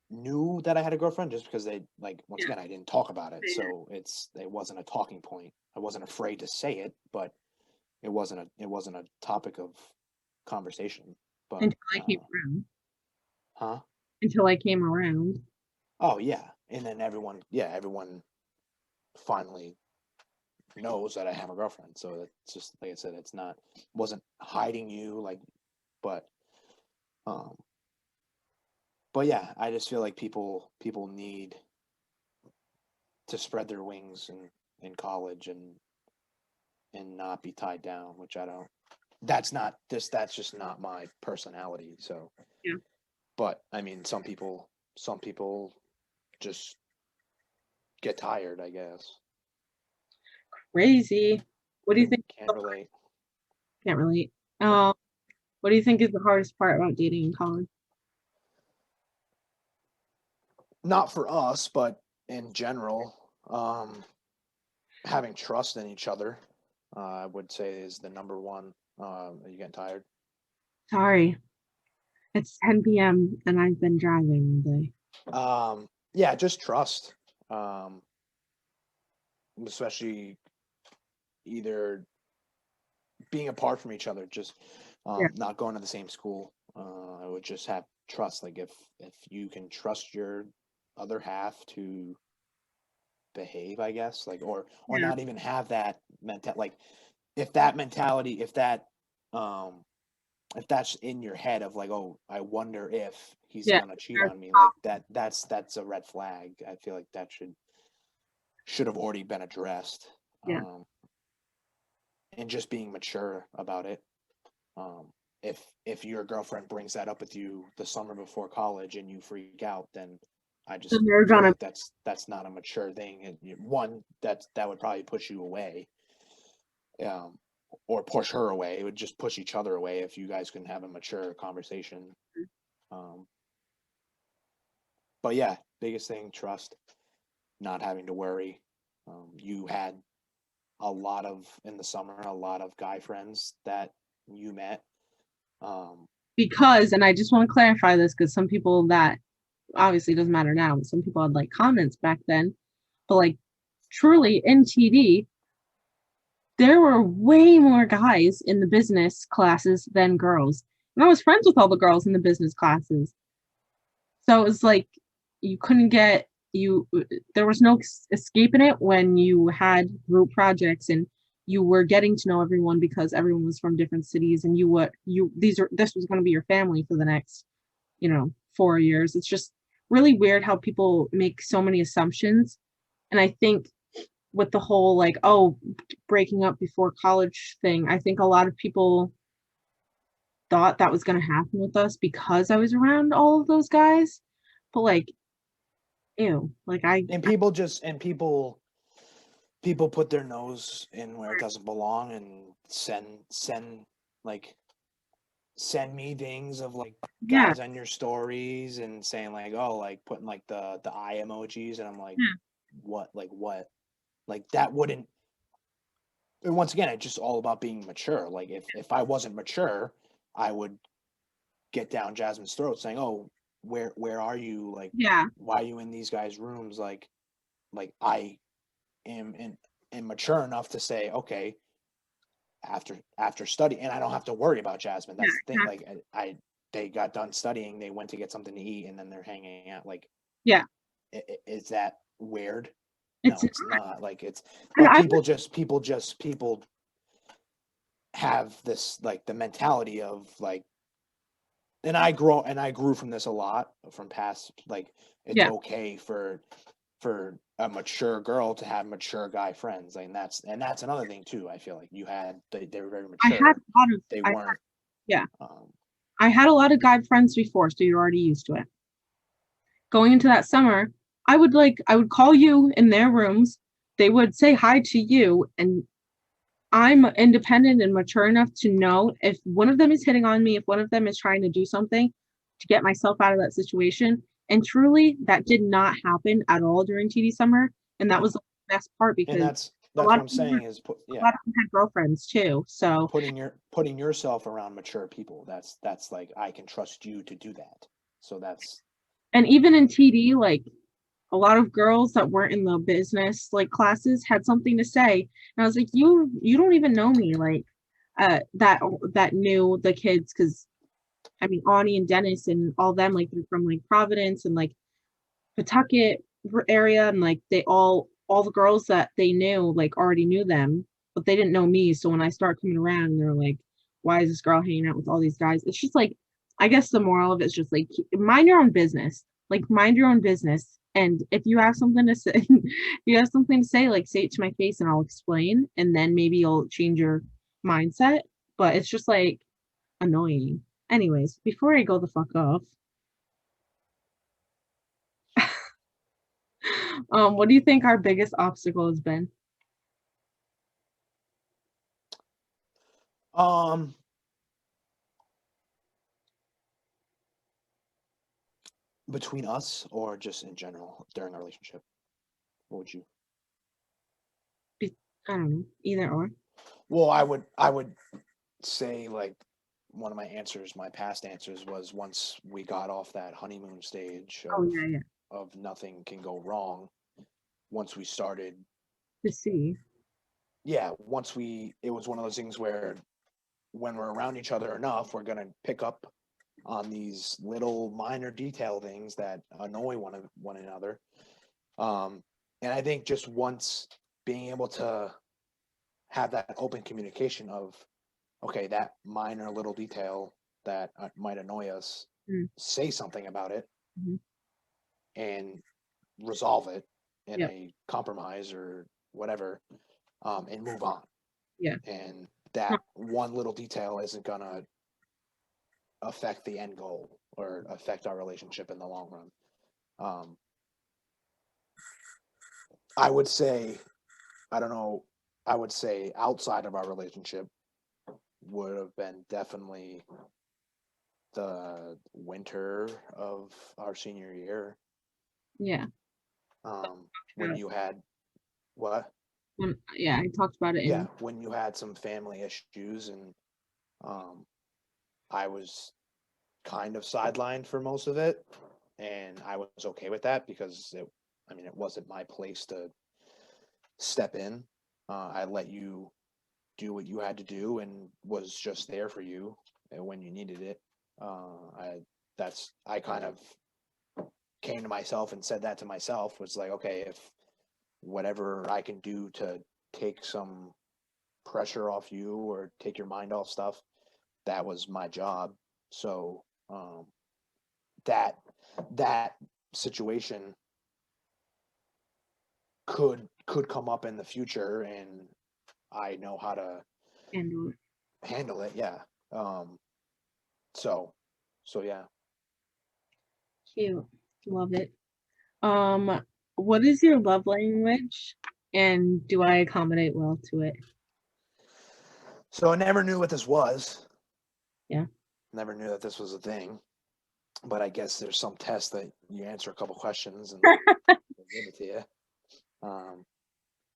Speaker 8: knew that I had a girlfriend just because they like once
Speaker 7: Yeah.
Speaker 8: again I didn't talk about it, so it wasn't a talking point. I wasn't afraid to say it, but it wasn't a topic of conversation. But
Speaker 7: Until I came around.
Speaker 8: huh?
Speaker 7: Until I came around.
Speaker 8: Oh yeah, and then everyone finally knows that I have a girlfriend. So it's just like I said, wasn't hiding you like, but um, but yeah, I just feel like people need to spread their wings in college and not be tied down, which I don't. That's just not my personality. So,
Speaker 7: Yeah.
Speaker 8: but I mean, some people just get tired, I guess.
Speaker 7: Crazy. What do you think?
Speaker 8: Can't relate.
Speaker 7: Can't relate. Um, what do you think is the hardest part about dating in college?
Speaker 8: Not for us, but in general, having trust in each other, I would say is the number one. Are you getting tired?
Speaker 7: Sorry. It's 10 p.m. and I've been driving all day.
Speaker 8: Yeah, just trust. Um, especially either being apart from each other, just
Speaker 7: Yeah.
Speaker 8: not going to the same school. I would just have trust. Like if you can trust your other half to behave, I guess, like or
Speaker 7: Yeah.
Speaker 8: not even have that mental like if that mentality, if that if that's in your head of like, oh, I wonder if he's
Speaker 7: Yeah.
Speaker 8: gonna cheat on me, like that's a red flag. I feel like that should have already been addressed.
Speaker 7: Yeah.
Speaker 8: And just being mature about it. If your girlfriend brings that up with you the summer before college and you freak out, then I just
Speaker 7: Then they're
Speaker 8: feel
Speaker 7: gonna
Speaker 8: like that's not a mature thing. And one, that would probably push you away, or push her away. It would just push each other away if you guys couldn't have a mature conversation. But yeah, biggest thing, trust, not having to worry. You had in the summer, a lot of guy friends that you met.
Speaker 7: because, and I just want to clarify this because some people that obviously doesn't matter now, but some people had like comments back then. But like truly in TD, there were way more guys in the business classes than girls. And I was friends with all the girls in the business classes. So it was like you couldn't get there was no escaping it when you had group projects and you were getting to know everyone because everyone was from different cities and this was going to be your family for the next 4 years. It's just really weird how people make so many assumptions. And I think with the whole like, oh, breaking up before college thing, I think a lot of people thought that was going to happen with us because I was around all of those guys. But like, ew, like
Speaker 8: and people put their nose in where it doesn't belong and send me things of like
Speaker 7: yeah,
Speaker 8: guys on your stories and saying like, oh, like putting like the eye emojis, and I'm like, what, like that wouldn't. And once again, it's just all about being mature. Like if I wasn't mature, I would get down Jasmine's throat saying, oh, where are you, like,
Speaker 7: yeah,
Speaker 8: why are you in these guys' rooms, like I am mature enough to say, okay, after study, and I don't have to worry about Jasmine. That's the thing.
Speaker 7: yeah,
Speaker 8: Like they got done studying, they went to get something to eat, and then they're hanging out. Like,
Speaker 7: yeah.
Speaker 8: is that weird? No,
Speaker 7: It's
Speaker 8: it's not. Like it's,
Speaker 7: and
Speaker 8: but
Speaker 7: I
Speaker 8: people have this like the mentality of like, and I grew from this a lot from past, like it's
Speaker 7: yeah.
Speaker 8: okay for a mature girl to have mature guy friends. Like, and that's another thing too. I feel like they were very
Speaker 7: I had
Speaker 8: mature.
Speaker 7: a lot of
Speaker 8: They
Speaker 7: I
Speaker 8: weren't.
Speaker 7: yeah.
Speaker 8: Um,
Speaker 7: I had a lot of guy friends before, so you're already used to it. Going into that summer, I would call you in their rooms. They would say hi to you, and I'm independent and mature enough to know if one of them is hitting on me, if one of them is trying to do something to get myself out of that situation. And truly, that did not happen at all during TD summer. And that was the best part
Speaker 8: and
Speaker 7: because
Speaker 8: that's
Speaker 7: a
Speaker 8: what
Speaker 7: lot
Speaker 8: I'm
Speaker 7: of them,
Speaker 8: saying is
Speaker 7: a lot of them had girlfriends too. So,
Speaker 8: putting yourself around mature people. That's like, I can trust you to do that. So that's,
Speaker 7: and even in TD, like a lot of girls that weren't in the business like classes had something to say. And I was like, you don't even know me, like that knew the kids, because I mean Ani and Dennis and all them, like they're from like Providence and like Pawtucket area, and like they all the girls that they knew like already knew them, but they didn't know me. So when I start coming around and they're like, why is this girl hanging out with all these guys? It's just like, I guess the moral of it is just like mind your own business. Like mind your own business. And if you have something to say, if you have something to say, like say it to my face and I'll explain, and then maybe you'll change your mindset. But it's just like annoying. Anyways, before I go the fuck off, what do you think our biggest obstacle has been?
Speaker 8: um between us or just in general during our relationship. What would you?
Speaker 7: I don't know, either or.
Speaker 8: Well, I would say like one of my past answers was, once we got off that honeymoon stage
Speaker 7: Oh yeah, yeah.
Speaker 8: of nothing can go wrong, once we started,
Speaker 7: To see.
Speaker 8: yeah, it was one of those things where when we're around each other enough, we're going to pick up on these little minor detail things that annoy one another. And I think just once being able to have that open communication of, okay, that minor little detail that might annoy us, say something about it and resolve it in a compromise or whatever, and move on.
Speaker 7: Yeah.
Speaker 8: And that one little detail isn't gonna affect the end goal or affect our relationship in the long run. I would say, I don't know, I would say outside of our relationship would have been definitely the winter of our senior year.
Speaker 7: Yeah.
Speaker 8: When you had what?
Speaker 7: I talked about it.
Speaker 8: When you had some family issues, and I was kind of sidelined for most of it, and I was okay with that because it wasn't my place to step in. I let you do what you had to do and was just there for you when you needed it. I kind of came to myself and said that to myself, was like, okay, if whatever I can do to take some pressure off you or take your mind off stuff, that was my job. So that situation could come up in the future, and I know how to handle it. Yeah. So yeah.
Speaker 7: Cute. Love it. What is your love language, and do I accommodate well to it?
Speaker 8: So I never knew what this was.
Speaker 7: Yeah.
Speaker 8: Never knew that this was a thing. But I guess there's some test that you answer a couple questions and they'll give it to you.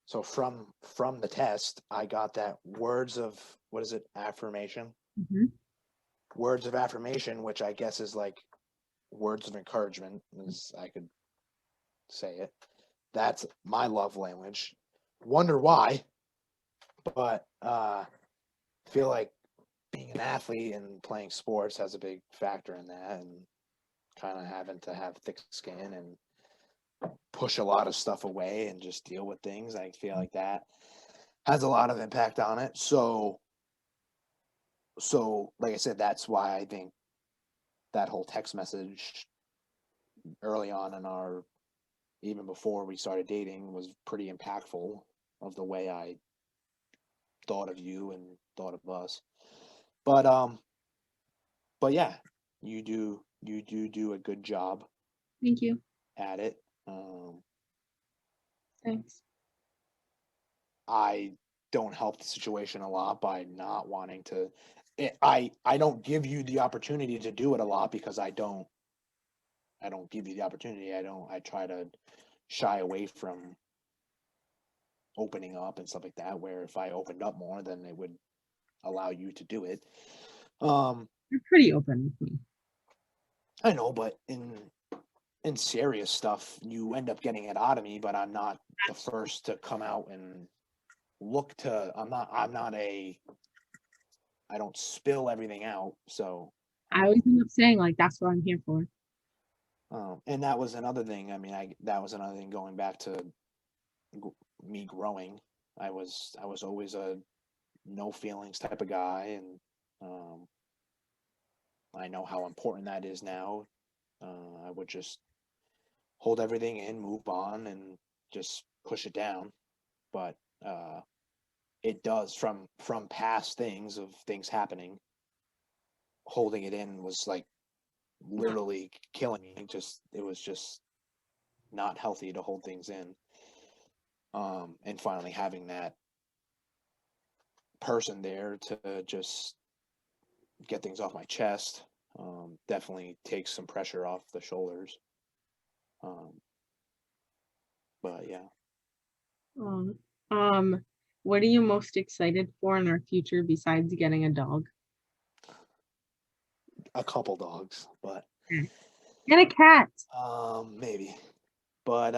Speaker 8: So from the test, I got that words of, what is it, affirmation? Words of affirmation, which I guess is like words of encouragement, as I could say it. That's my love language. Wonder why, but feel like being an athlete and playing sports has a big factor in that, and kind of having to have thick skin and push a lot of stuff away and just deal with things. I feel like that has a lot of impact on it. So like I said, that's why I think that whole text message early on in our, even before we started dating, was pretty impactful of the way I thought of you and thought of us. But yeah, you do a good job.
Speaker 7: Thank you.
Speaker 8: At it.
Speaker 7: Thanks.
Speaker 8: I don't help the situation a lot by not wanting to. I don't give you the opportunity to do it a lot because I don't give you the opportunity. I try to shy away from opening up and stuff like that, where if I opened up more, then it would allow you to do it.
Speaker 7: You're pretty open with me.
Speaker 8: I know, but in serious stuff, you end up getting it out of me, but I'm not the first to come out and look to. I don't spill everything out. So
Speaker 7: I always end up saying, like, that's what I'm here for.
Speaker 8: And that was another thing. I mean, that was another thing going back to me growing. I was always a no feelings type of guy, and I know how important that is now. I would just hold everything in, move on, and just push it down. But it does, from past things, of things happening, holding it in was like literally killing me. It was just not healthy to hold things in. And finally having that person there to just get things off my chest definitely takes some pressure off the shoulders. But yeah.
Speaker 7: What are you most excited for in our future besides getting a dog?
Speaker 8: A couple dogs, but
Speaker 7: and a cat.
Speaker 8: Maybe. But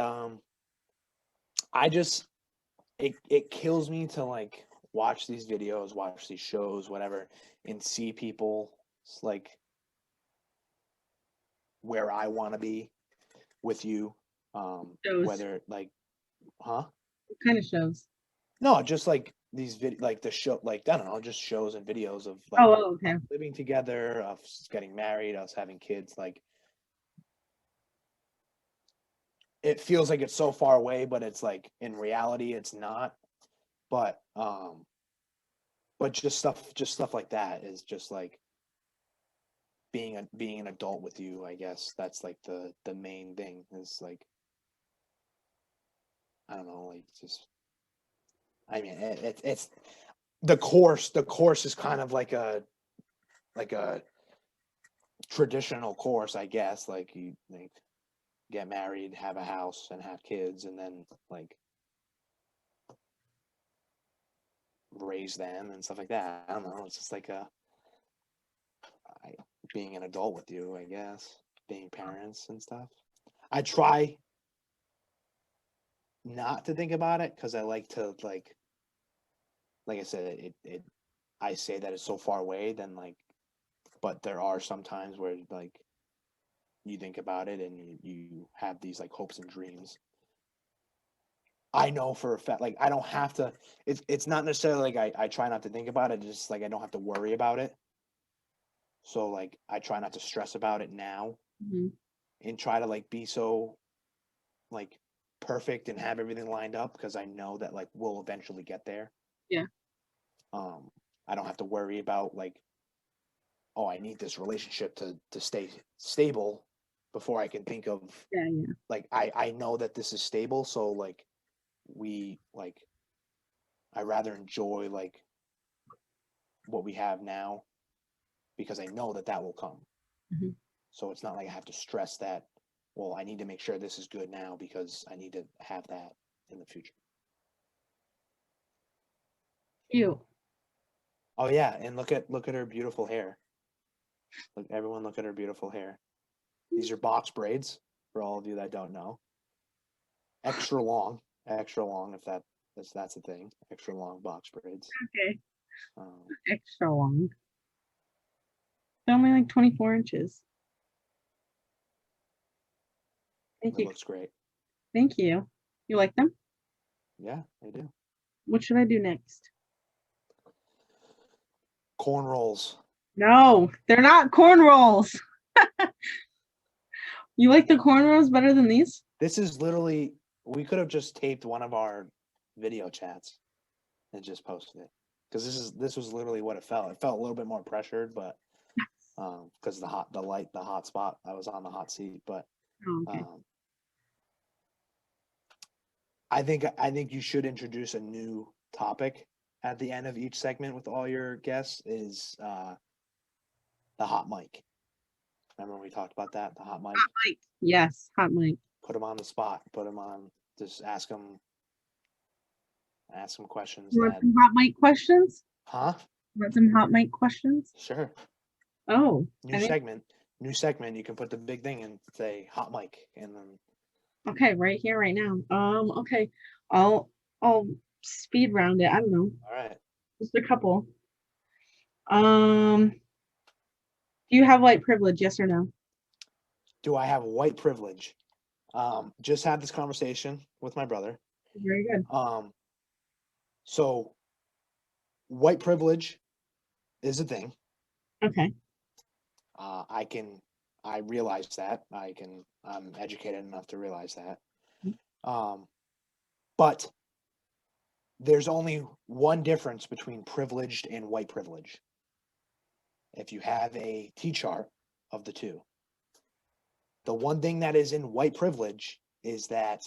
Speaker 8: I just it kills me to like watch these videos, watch these shows, whatever, and see people like where I want to be with you.
Speaker 7: Shows.
Speaker 8: Whether like, huh?
Speaker 7: What kind of shows?
Speaker 8: No, just like like the show, like I don't know, just shows and videos of like
Speaker 7: okay.
Speaker 8: living together, of getting married, us having kids. Like it feels like it's so far away, but it's like in reality it's not. But just stuff like that is just like being an adult with you. I guess that's like the main thing is like, I don't know, like just, I mean, it's the course. The course is kind of like a traditional course, I guess. Like you like get married, have a house, and have kids, and then like raise them and stuff like that. I don't know. It's just like being an adult with you, I guess. Being parents and stuff. I try not to think about it because I like to like I said, I say that it's so far away, then like, but there are some times where like you think about it and you have these like hopes and dreams. I know for a fact, like I don't have to. It's not necessarily like I try not to think about it. It's just like I don't have to worry about it. So like I try not to stress about it now, and try to like be so like perfect and have everything lined up because I know that like we'll eventually get there.
Speaker 7: Yeah.
Speaker 8: I don't have to worry about like, oh, I need this relationship to stay stable before I can think of like I know that this is stable, so like we like I rather enjoy like what we have now because I know that will come. So it's not like I have to stress that, well, I need to make sure this is good now because I need to have that in the future.
Speaker 7: You.
Speaker 8: Oh yeah, and look at her beautiful hair. Everyone look at her beautiful hair. These are box braids for all of you that don't know. Extra long if that's a thing. Extra long box braids.
Speaker 7: Okay. Extra long. They're only like 24 inches. Thank you.
Speaker 8: Looks great.
Speaker 7: Thank you. You like them?
Speaker 8: Yeah, I do.
Speaker 7: What should I do next?
Speaker 8: Corn rolls.
Speaker 7: No, they're not corn rolls. You like the corn rolls better than these?
Speaker 8: This is literally, we could have just taped one of our video chats and just posted it. Because this was literally what it felt. It felt a little bit more pressured, but because the hot spot, I was on the hot seat. But I think you should introduce a new topic at the end of each segment with all your guests. Is the hot mic. Remember when we talked about that? The hot mic.
Speaker 7: Hot mic. Yes, hot mic.
Speaker 8: Put them on the spot. Put them on. Just ask them questions.
Speaker 7: You want some hot mic questions?
Speaker 8: Huh?
Speaker 7: You want some hot mic questions?
Speaker 8: Sure.
Speaker 7: Oh.
Speaker 8: New segment. You can put the big thing and say hot mic, and then.
Speaker 7: Okay, right here, right now. Okay, I'll speed round it. I don't know.
Speaker 8: All right.
Speaker 7: Just a couple. Do you have white privilege? Yes or no?
Speaker 8: Do I have white privilege? Just had this conversation with my brother.
Speaker 7: Very good.
Speaker 8: So white privilege is a thing.
Speaker 7: Okay.
Speaker 8: I realize that. I'm educated enough to realize that. But there's only one difference between privileged and white privilege. If you have a T-chart of the two, the one thing that is in white privilege is that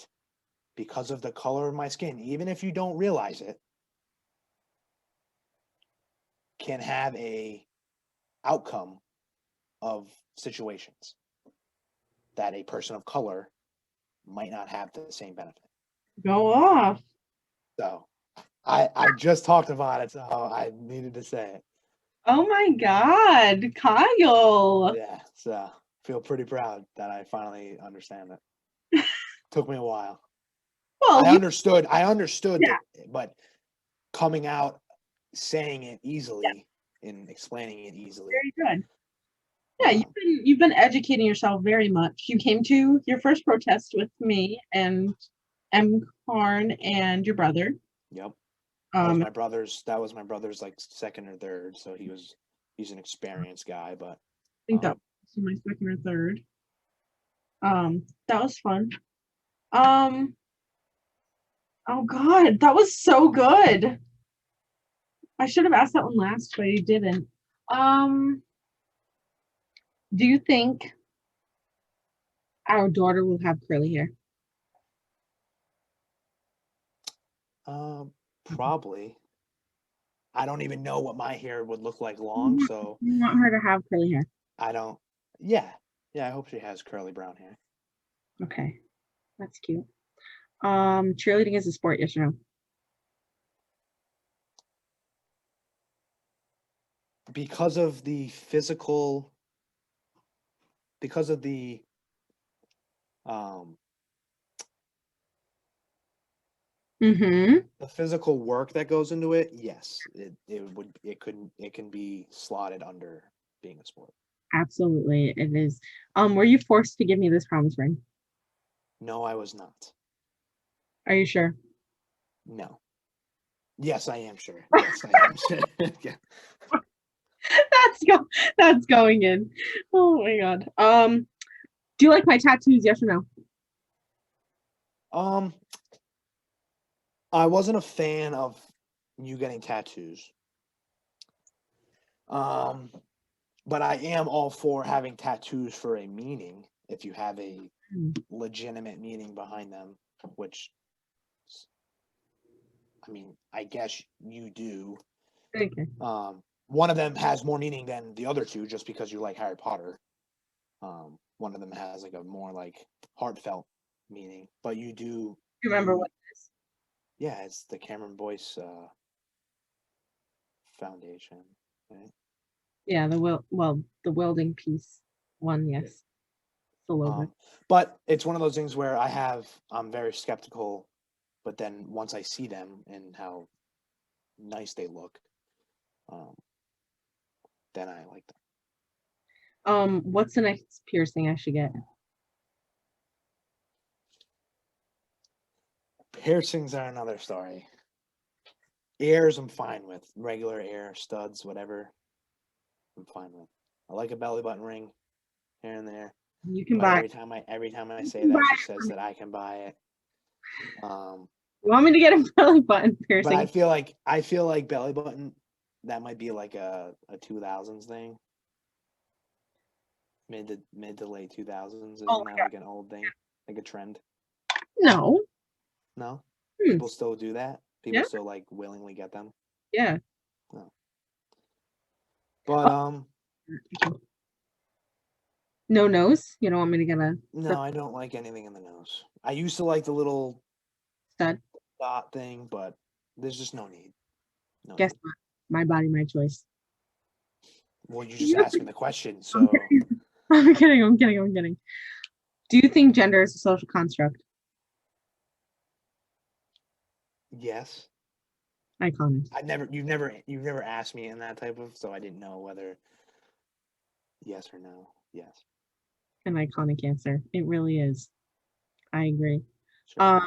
Speaker 8: because of the color of my skin, even if you don't realize it, can have a outcome of situations that a person of color might not have the same benefit.
Speaker 7: Go off.
Speaker 8: So I just talked about it, so I needed to say it.
Speaker 7: Oh my God, Kyle.
Speaker 8: Yeah, so feel pretty proud that I finally understand it. Took me a while.
Speaker 7: Well,
Speaker 8: I understood
Speaker 7: yeah.
Speaker 8: that, but coming out, saying it easily and explaining it easily.
Speaker 7: Very good. Yeah, you've been educating yourself very much. You came to your first protest with me and M. Karn and your brother.
Speaker 8: Yep. That was
Speaker 7: I
Speaker 8: my brother's. That was my brother's like second or third. So he's an experienced guy. But
Speaker 7: think that was my second or third. That was fun. Oh God, that was so good. I should have asked that one last, but I didn't. Do you think our daughter will have curly hair?
Speaker 8: probably. I don't even know what my hair would look like long. So
Speaker 7: You want her to have curly hair?
Speaker 8: I don't. Yeah, yeah. I hope she has curly brown hair.
Speaker 7: Okay, that's cute. Cheerleading is a sport, yes or no?
Speaker 8: Because of the physical. Because of the um
Speaker 7: Mm-hmm.
Speaker 8: the physical work that goes into it, yes, it can be slotted under being a sport.
Speaker 7: Absolutely, it is. Were you forced to give me this promise ring?
Speaker 8: No, I was not.
Speaker 7: Are you sure?
Speaker 8: No. Yes, I am sure. Yes, I am sure. Yeah.
Speaker 7: That's going in. Oh my God. Do you like my tattoos? Yes or no?
Speaker 8: Um, I wasn't a fan of you getting tattoos. Um, but I am all for having tattoos for a meaning if you have a legitimate meaning behind them, which I mean, I guess you do.
Speaker 7: Okay.
Speaker 8: One of them has more meaning than the other two just because you like Harry Potter. One of them has like a more like heartfelt meaning, but you do.
Speaker 7: Do you remember what it is?
Speaker 8: Yeah, it's the Cameron Boyce Foundation, right?
Speaker 7: Yeah, the welding piece one, yes. The logo.
Speaker 8: But it's one of those things where I'm very skeptical, but then once I see them and how nice they look, then I like them.
Speaker 7: What's the next piercing I should get?
Speaker 8: Piercings are another story. Ears, I'm fine with. Regular ear, studs, whatever, I'm fine with. I like a belly button ring here and there.
Speaker 7: You can
Speaker 8: But
Speaker 7: buy.
Speaker 8: every time I
Speaker 7: You
Speaker 8: say
Speaker 7: can
Speaker 8: that,
Speaker 7: buy
Speaker 8: she says that I can buy it.
Speaker 7: You want me to get a belly button piercing?
Speaker 8: But I feel like belly button, that might be like a 2000s thing. Mid to late 2000s. Isn't that like an old thing? Like a trend?
Speaker 7: No.
Speaker 8: No?
Speaker 7: Hmm.
Speaker 8: People still do that? People
Speaker 7: Yeah.
Speaker 8: still like willingly get them?
Speaker 7: Yeah.
Speaker 8: No. But
Speaker 7: No nose? You don't want me to get a
Speaker 8: no, I don't like anything in the nose. I used to like the little
Speaker 7: stud?
Speaker 8: dot thing, but there's just no need. No
Speaker 7: Guess
Speaker 8: need.
Speaker 7: what? My body, my choice.
Speaker 8: Well, you just asked me the question, so
Speaker 7: I'm kidding. Do you think gender is a social construct?
Speaker 8: yes.
Speaker 7: Iconic.
Speaker 8: You've never asked me in that type of, so I didn't know whether yes or no. Yes.
Speaker 7: An iconic answer. It really is. I agree.
Speaker 8: Sure.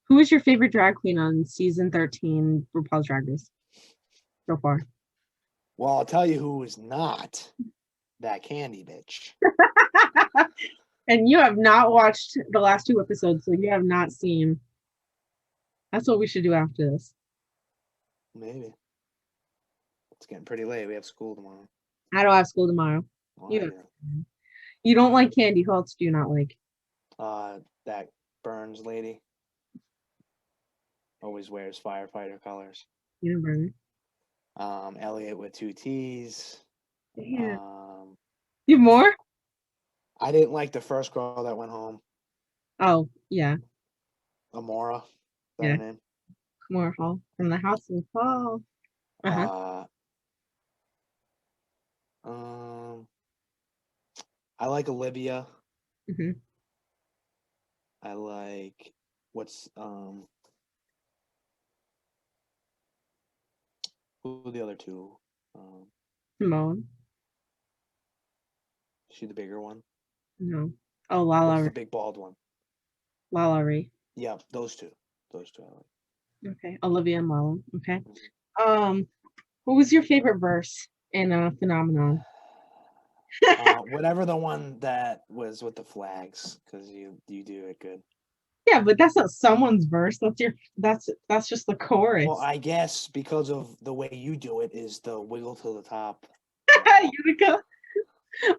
Speaker 7: Who is your favorite drag queen on season 13 RuPaul's Drag Race so far?
Speaker 8: Well, I'll tell you who is not that candy bitch.
Speaker 7: And you have not watched the last 2 episodes, so you have not seen. That's what we should do after this.
Speaker 8: Maybe. It's getting pretty late. We have school tomorrow.
Speaker 7: I don't have school tomorrow.
Speaker 8: Well,
Speaker 7: You don't like candy. Who else do you not like?
Speaker 8: that Burns lady always wears firefighter colors.
Speaker 7: You know, Burner.
Speaker 8: Elliot with 2 T's.
Speaker 7: Yeah. You have more?
Speaker 8: I didn't like the first girl that went home.
Speaker 7: Oh, yeah.
Speaker 8: Amora. Is that
Speaker 7: Yeah.
Speaker 8: her name?
Speaker 7: More Hall from the House of Hall.
Speaker 8: I like Olivia.
Speaker 7: Mm-hmm.
Speaker 8: I like who are the other two?
Speaker 7: Simone.
Speaker 8: Is she the bigger one?
Speaker 7: No. Oh,
Speaker 8: What's
Speaker 7: Lala.
Speaker 8: the big bald one?
Speaker 7: Lala Ree.
Speaker 8: Yeah, those two. Those two I like.
Speaker 7: Okay, Olivia Mullen. Okay. What was your favorite verse in Phenomenon?
Speaker 8: Whatever the one that was with the flags, because you do it good.
Speaker 7: Yeah, but that's not someone's verse. That's just the chorus.
Speaker 8: Well, I guess because of the way you do it is the wiggle to the top.
Speaker 7: Utica.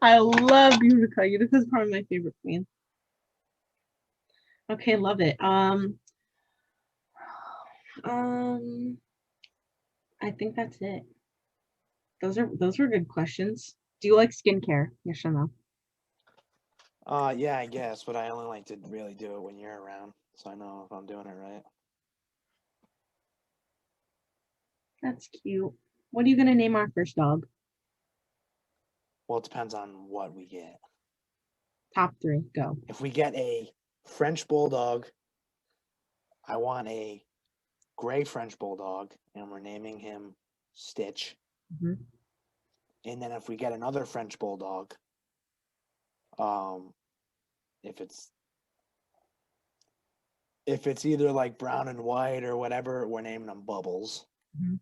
Speaker 7: I love Utica. Utica's probably my favorite queen. Okay, love it. I think that's it. Those were good questions. Do you like skincare? Yes or no?
Speaker 8: Yeah, I guess, but I only like to really do it when you're around, so I know if I'm doing it right.
Speaker 7: That's cute. What are you gonna name our first dog?
Speaker 8: Well, it depends on what we get.
Speaker 7: Top 3, go.
Speaker 8: If we get a French bulldog, I want a gray French bulldog, and we're naming him Stitch.
Speaker 7: Mhm.
Speaker 8: And then if we get another French bulldog, if it's either like brown and white or whatever, we're naming them Bubbles.
Speaker 7: Mhm.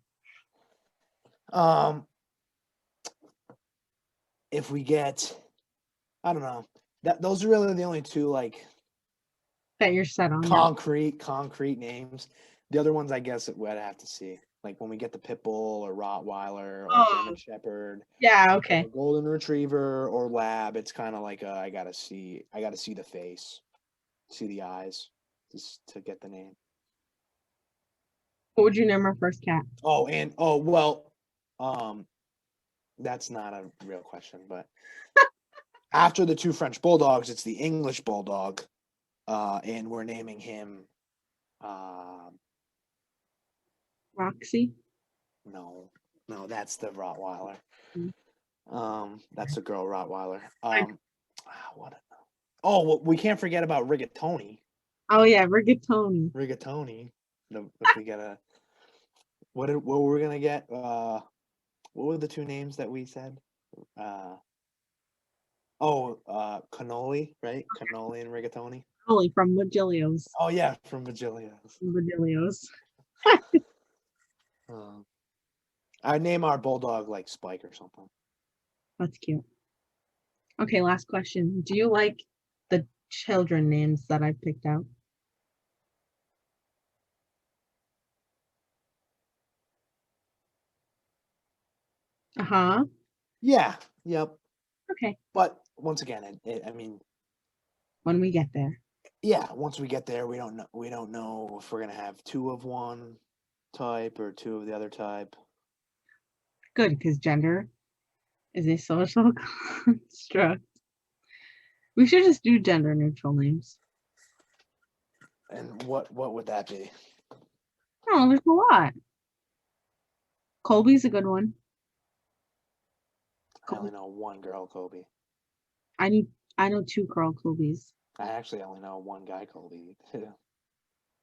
Speaker 8: If we get, I don't know, those are really the only two like
Speaker 7: That you're set on.
Speaker 8: concrete names. The other ones, I guess, we'd have to see. Like when we get the pit bull or Rottweiler or German Shepherd,
Speaker 7: Yeah,
Speaker 8: or
Speaker 7: okay.
Speaker 8: golden retriever or lab, it's kind of like I gotta see the face, see the eyes, just to get the name.
Speaker 7: What would you name our first cat?
Speaker 8: That's not a real question, but after the 2 French bulldogs, it's the English bulldog, and we're naming him.
Speaker 7: Roxy?
Speaker 8: No, that's the Rottweiler.
Speaker 7: Mm.
Speaker 8: That's a girl Rottweiler. Well, we can't forget about Rigatoni.
Speaker 7: Oh yeah, Rigatoni.
Speaker 8: If we get a what were we gonna get? What were the 2 names that we said? Cannoli, right? Cannoli and Rigatoni.
Speaker 7: Only from Vigilios.
Speaker 8: Oh yeah, from Vigilios.
Speaker 7: Vigilios.
Speaker 8: I'd name our bulldog like Spike or something.
Speaker 7: That's cute. Okay, last question. Do you like the children names that I picked out? Uh-huh.
Speaker 8: Yeah. Yep.
Speaker 7: Okay.
Speaker 8: But once again, I mean,
Speaker 7: When we get there.
Speaker 8: yeah, once we get there, we don't know if we're gonna have 2 of one type or 2 of the other type.
Speaker 7: Good, because gender is a social construct. We should just do gender neutral names.
Speaker 8: And what would that be?
Speaker 7: Oh, there's a lot. Colby's a good one.
Speaker 8: I only know one girl Kobe.
Speaker 7: I know 2 girl Colbys.
Speaker 8: I actually only know one guy Kobe.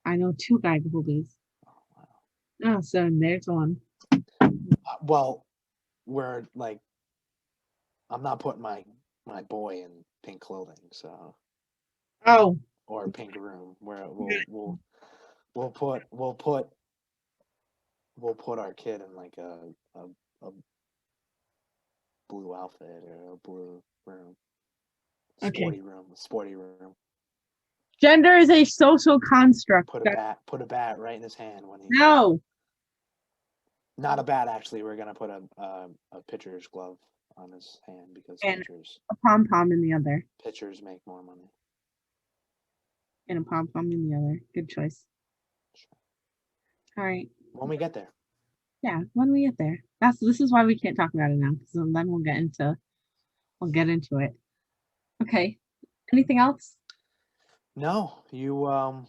Speaker 7: I know 2 guy Colbys.
Speaker 8: Oh, wow.
Speaker 7: Oh, so there's one.
Speaker 8: Well, we're like, I'm not putting my boy in pink clothing, so.
Speaker 7: Oh.
Speaker 8: Or a pink room where we'll put our kid in like a blue outfit or a blue room. Sporty room.
Speaker 7: Gender is a social construct.
Speaker 8: Put a bat right in his hand when he.
Speaker 7: No.
Speaker 8: Not a bat, actually. We're gonna put a pitcher's glove on his hand because
Speaker 7: and a pom pom in the other.
Speaker 8: Pitchers make more money.
Speaker 7: And a pom pom in the other. Good choice.
Speaker 8: Sure.
Speaker 7: All right.
Speaker 8: When we get there.
Speaker 7: Yeah, when we get there. This is why we can't talk about it now, because then we'll get into it. Okay. Anything else?
Speaker 8: No, you've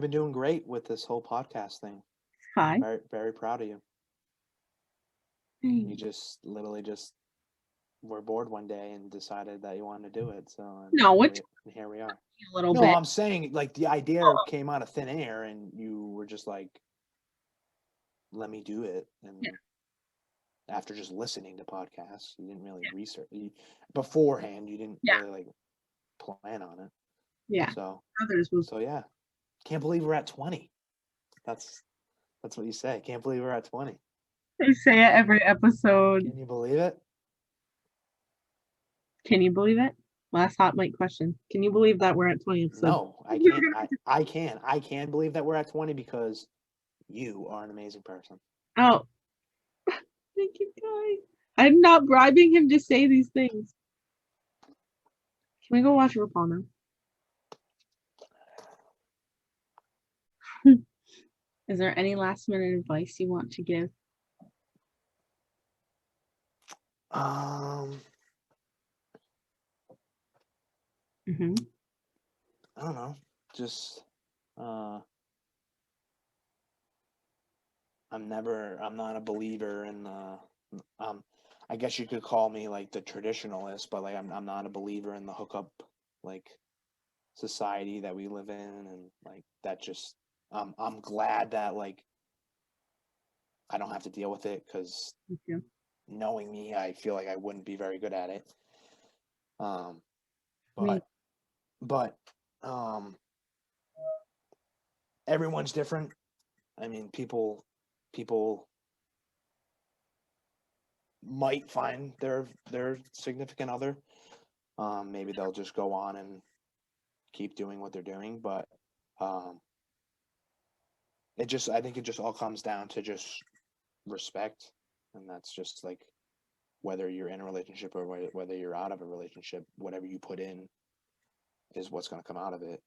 Speaker 8: been doing great with this whole podcast thing.
Speaker 7: Hi.
Speaker 8: Very, very proud of you. You just literally were bored one day and decided that you wanted to do it. So here we are.
Speaker 7: A little
Speaker 8: no,
Speaker 7: bit.
Speaker 8: I'm saying like the idea came out of thin air, and you were just like, "Let me do it." And after just listening to podcasts, you didn't really research beforehand. You didn't really like plan on it.
Speaker 7: Yeah.
Speaker 8: So
Speaker 7: others was.
Speaker 8: So yeah, can't believe we're at 20. That's what you say. Can't believe we're at 20.
Speaker 7: I say it every episode.
Speaker 8: Can you believe it?
Speaker 7: Can you believe it? Last hot mic question. Can you believe that we're at 20 episodes?
Speaker 8: No, I can't. I can. I can believe that we're at 20 because you are an amazing person.
Speaker 7: Oh, thank you, Kai. I'm not bribing him to say these things. Can we go watch RuPaul now? Is there any last minute advice you want to give?
Speaker 8: I don't know. Just I'm not a believer in I guess you could call me like the traditionalist, but like I'm not a believer in the hookup like society that we live in, and like that just I'm glad that like I don't have to deal with it, because knowing me, I feel like I wouldn't be very good at it. But everyone's different. I mean, people might find their significant other. Maybe they'll just go on and keep doing what they're doing, but I think it just all comes down to just respect, and that's just like whether you're in a relationship or whether you're out of a relationship, whatever you put in is what's going to come out of it.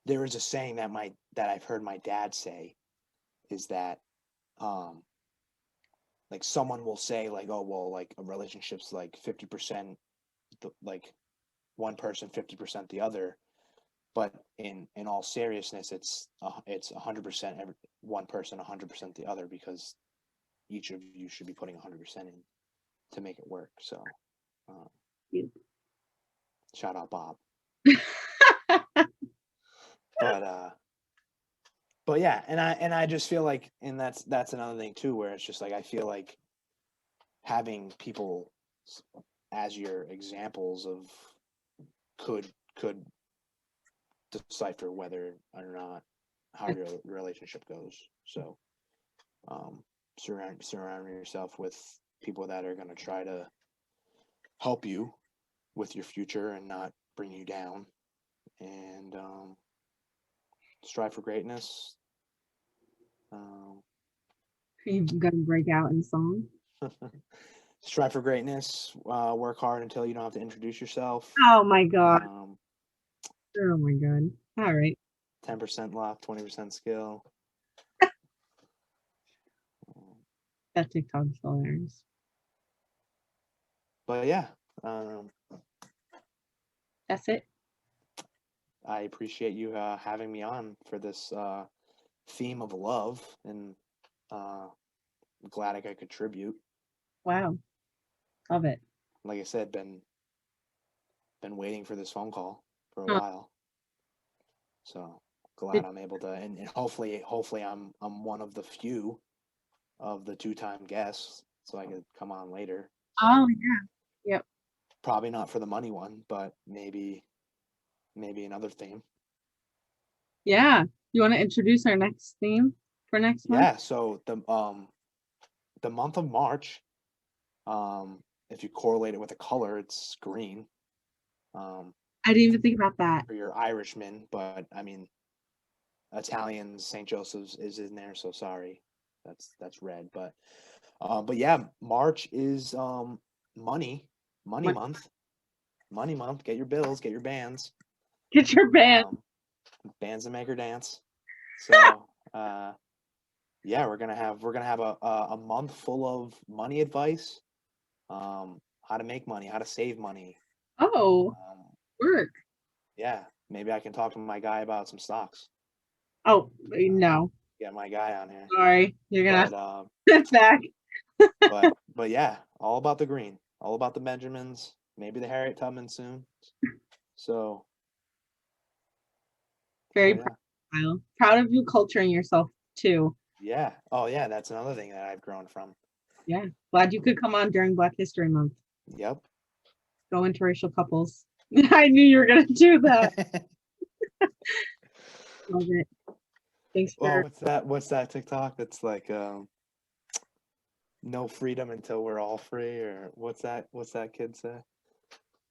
Speaker 8: There is a saying that I've heard my dad say, is that like someone will say like, oh well, like a relationship's like 50% like one person, 50% the other, but in all seriousness, it's 100% one person, 100% the other, because each of you should be putting 100% in to make it work. So shout out Bob. But yeah, and I just feel like, and that's another thing too, where it's just like I feel like having people as your examples of could decipher whether or not how your relationship goes. So surround yourself with people that are going to try to help you with your future and not bring you down, and strive for greatness.
Speaker 7: You're gonna break out in song.
Speaker 8: Strive for greatness. Work hard until you don't have to introduce yourself.
Speaker 7: Oh my god. Oh my god. All right.
Speaker 8: 10% luck, 20% skill.
Speaker 7: That TikTok's hilarious.
Speaker 8: But yeah,
Speaker 7: that's it.
Speaker 8: I appreciate you having me on for this theme of love, and I'm glad I could contribute.
Speaker 7: Wow. Love it.
Speaker 8: Like I said, been waiting for this phone call for a while. So glad I'm able to, and hopefully I'm one of the few of the 2-time guests, so I could come on later.
Speaker 7: Oh yeah. Yep.
Speaker 8: Probably not for the money one, but maybe another theme.
Speaker 7: Yeah. You want to introduce our next theme for next month?
Speaker 8: Yeah. So the month of March, if you correlate it with a color, it's green.
Speaker 7: I didn't even think about that.
Speaker 8: For your Irishmen, but I mean, Italians, St. Joseph's is in there, so sorry, that's red. But yeah, March is money month. Money month. Get your bills, get your bands.
Speaker 7: Get your band.
Speaker 8: Bands that make her dance. So yeah, we're gonna have a month full of money advice, how to make money, how to save money.
Speaker 7: Oh, work.
Speaker 8: Yeah, maybe I can talk to my guy about some stocks.
Speaker 7: Oh no.
Speaker 8: Get my guy on here.
Speaker 7: Sorry, you're gonna sit back.
Speaker 8: but yeah, all about the green, all about the Benjamins, maybe the Harriet Tubman soon. So
Speaker 7: very proud of you culturing yourself too.
Speaker 8: Yeah. Oh yeah, that's another thing that I've grown from.
Speaker 7: Yeah. Glad you could come on during Black History Month.
Speaker 8: Yep.
Speaker 7: Go interracial couples. I knew you were gonna do that. Love it. Thanks
Speaker 8: Oh,
Speaker 7: for
Speaker 8: what's that TikTok that's like no freedom until we're all free, or what's that kid say?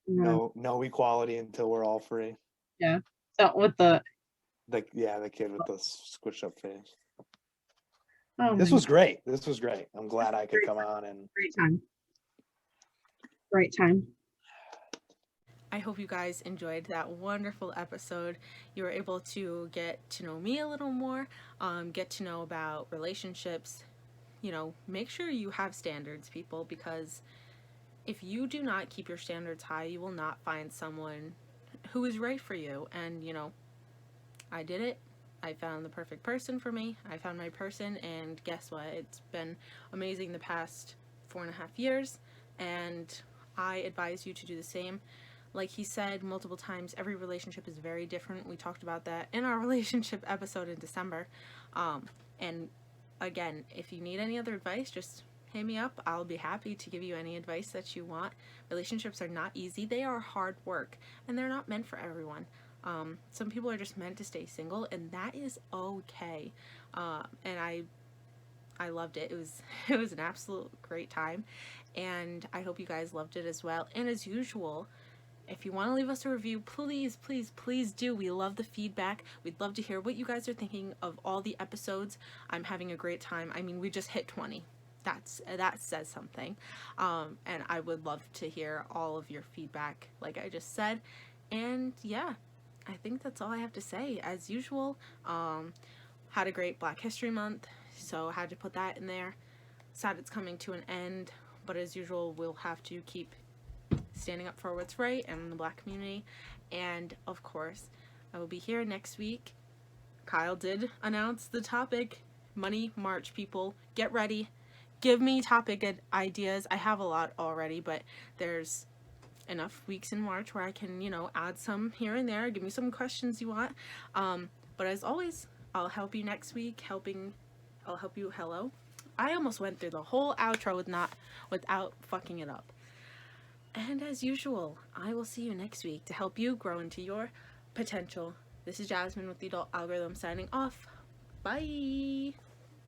Speaker 8: No equality until we're all free.
Speaker 7: yeah. So with the
Speaker 8: The kid with the squished up face.
Speaker 7: this
Speaker 8: was great. This was great. I'm glad I could
Speaker 7: great.
Speaker 8: come on and
Speaker 7: Great time. Great time.
Speaker 1: I hope you guys enjoyed that wonderful episode. You were able to get to know me a little more, get to know about relationships. You know, make sure you have standards, people, because if you do not keep your standards high, you will not find someone who is right for you. And, you know, I did it. I found the perfect person for me. I found my person, and guess what? It's been amazing the past 4.5 years, and I advise you to do the same. Like he said multiple times, every relationship is very different. We talked about that in our relationship episode in December. And again, if you need any other advice, just hit me up. I'll be happy to give you any advice that you want. Relationships are not easy. They are hard work, and they're not meant for everyone. Some people are just meant to stay single, and that is okay. And I loved it. It was an absolute great time, and I hope you guys loved it as well. And as usual, if you want to leave us a review, please, please, please do. We love the feedback. We'd love to hear what you guys are thinking of all the episodes. I'm having a great time. I mean, we just hit 20. That says something. And I would love to hear all of your feedback, like I just said. And yeah, I think that's all I have to say. As usual, had a great Black History Month, so had to put that in there. Sad it's coming to an end, but as usual, we'll have to keep standing up for what's right and the Black community. And of course, I will be here next week. Kyle did announce the topic. Money March, people. Get ready. Give me topic ideas. I have a lot already, but there's enough weeks in March where I can, you know, add some here and there. Give me some questions you want. But as always, I'll help you next week. I'll help you. Hello. I almost went through the whole outro without fucking it up. And as usual, I will see you next week to help you grow into your potential. This is Jasmine with the Adult Algorithm signing off. Bye!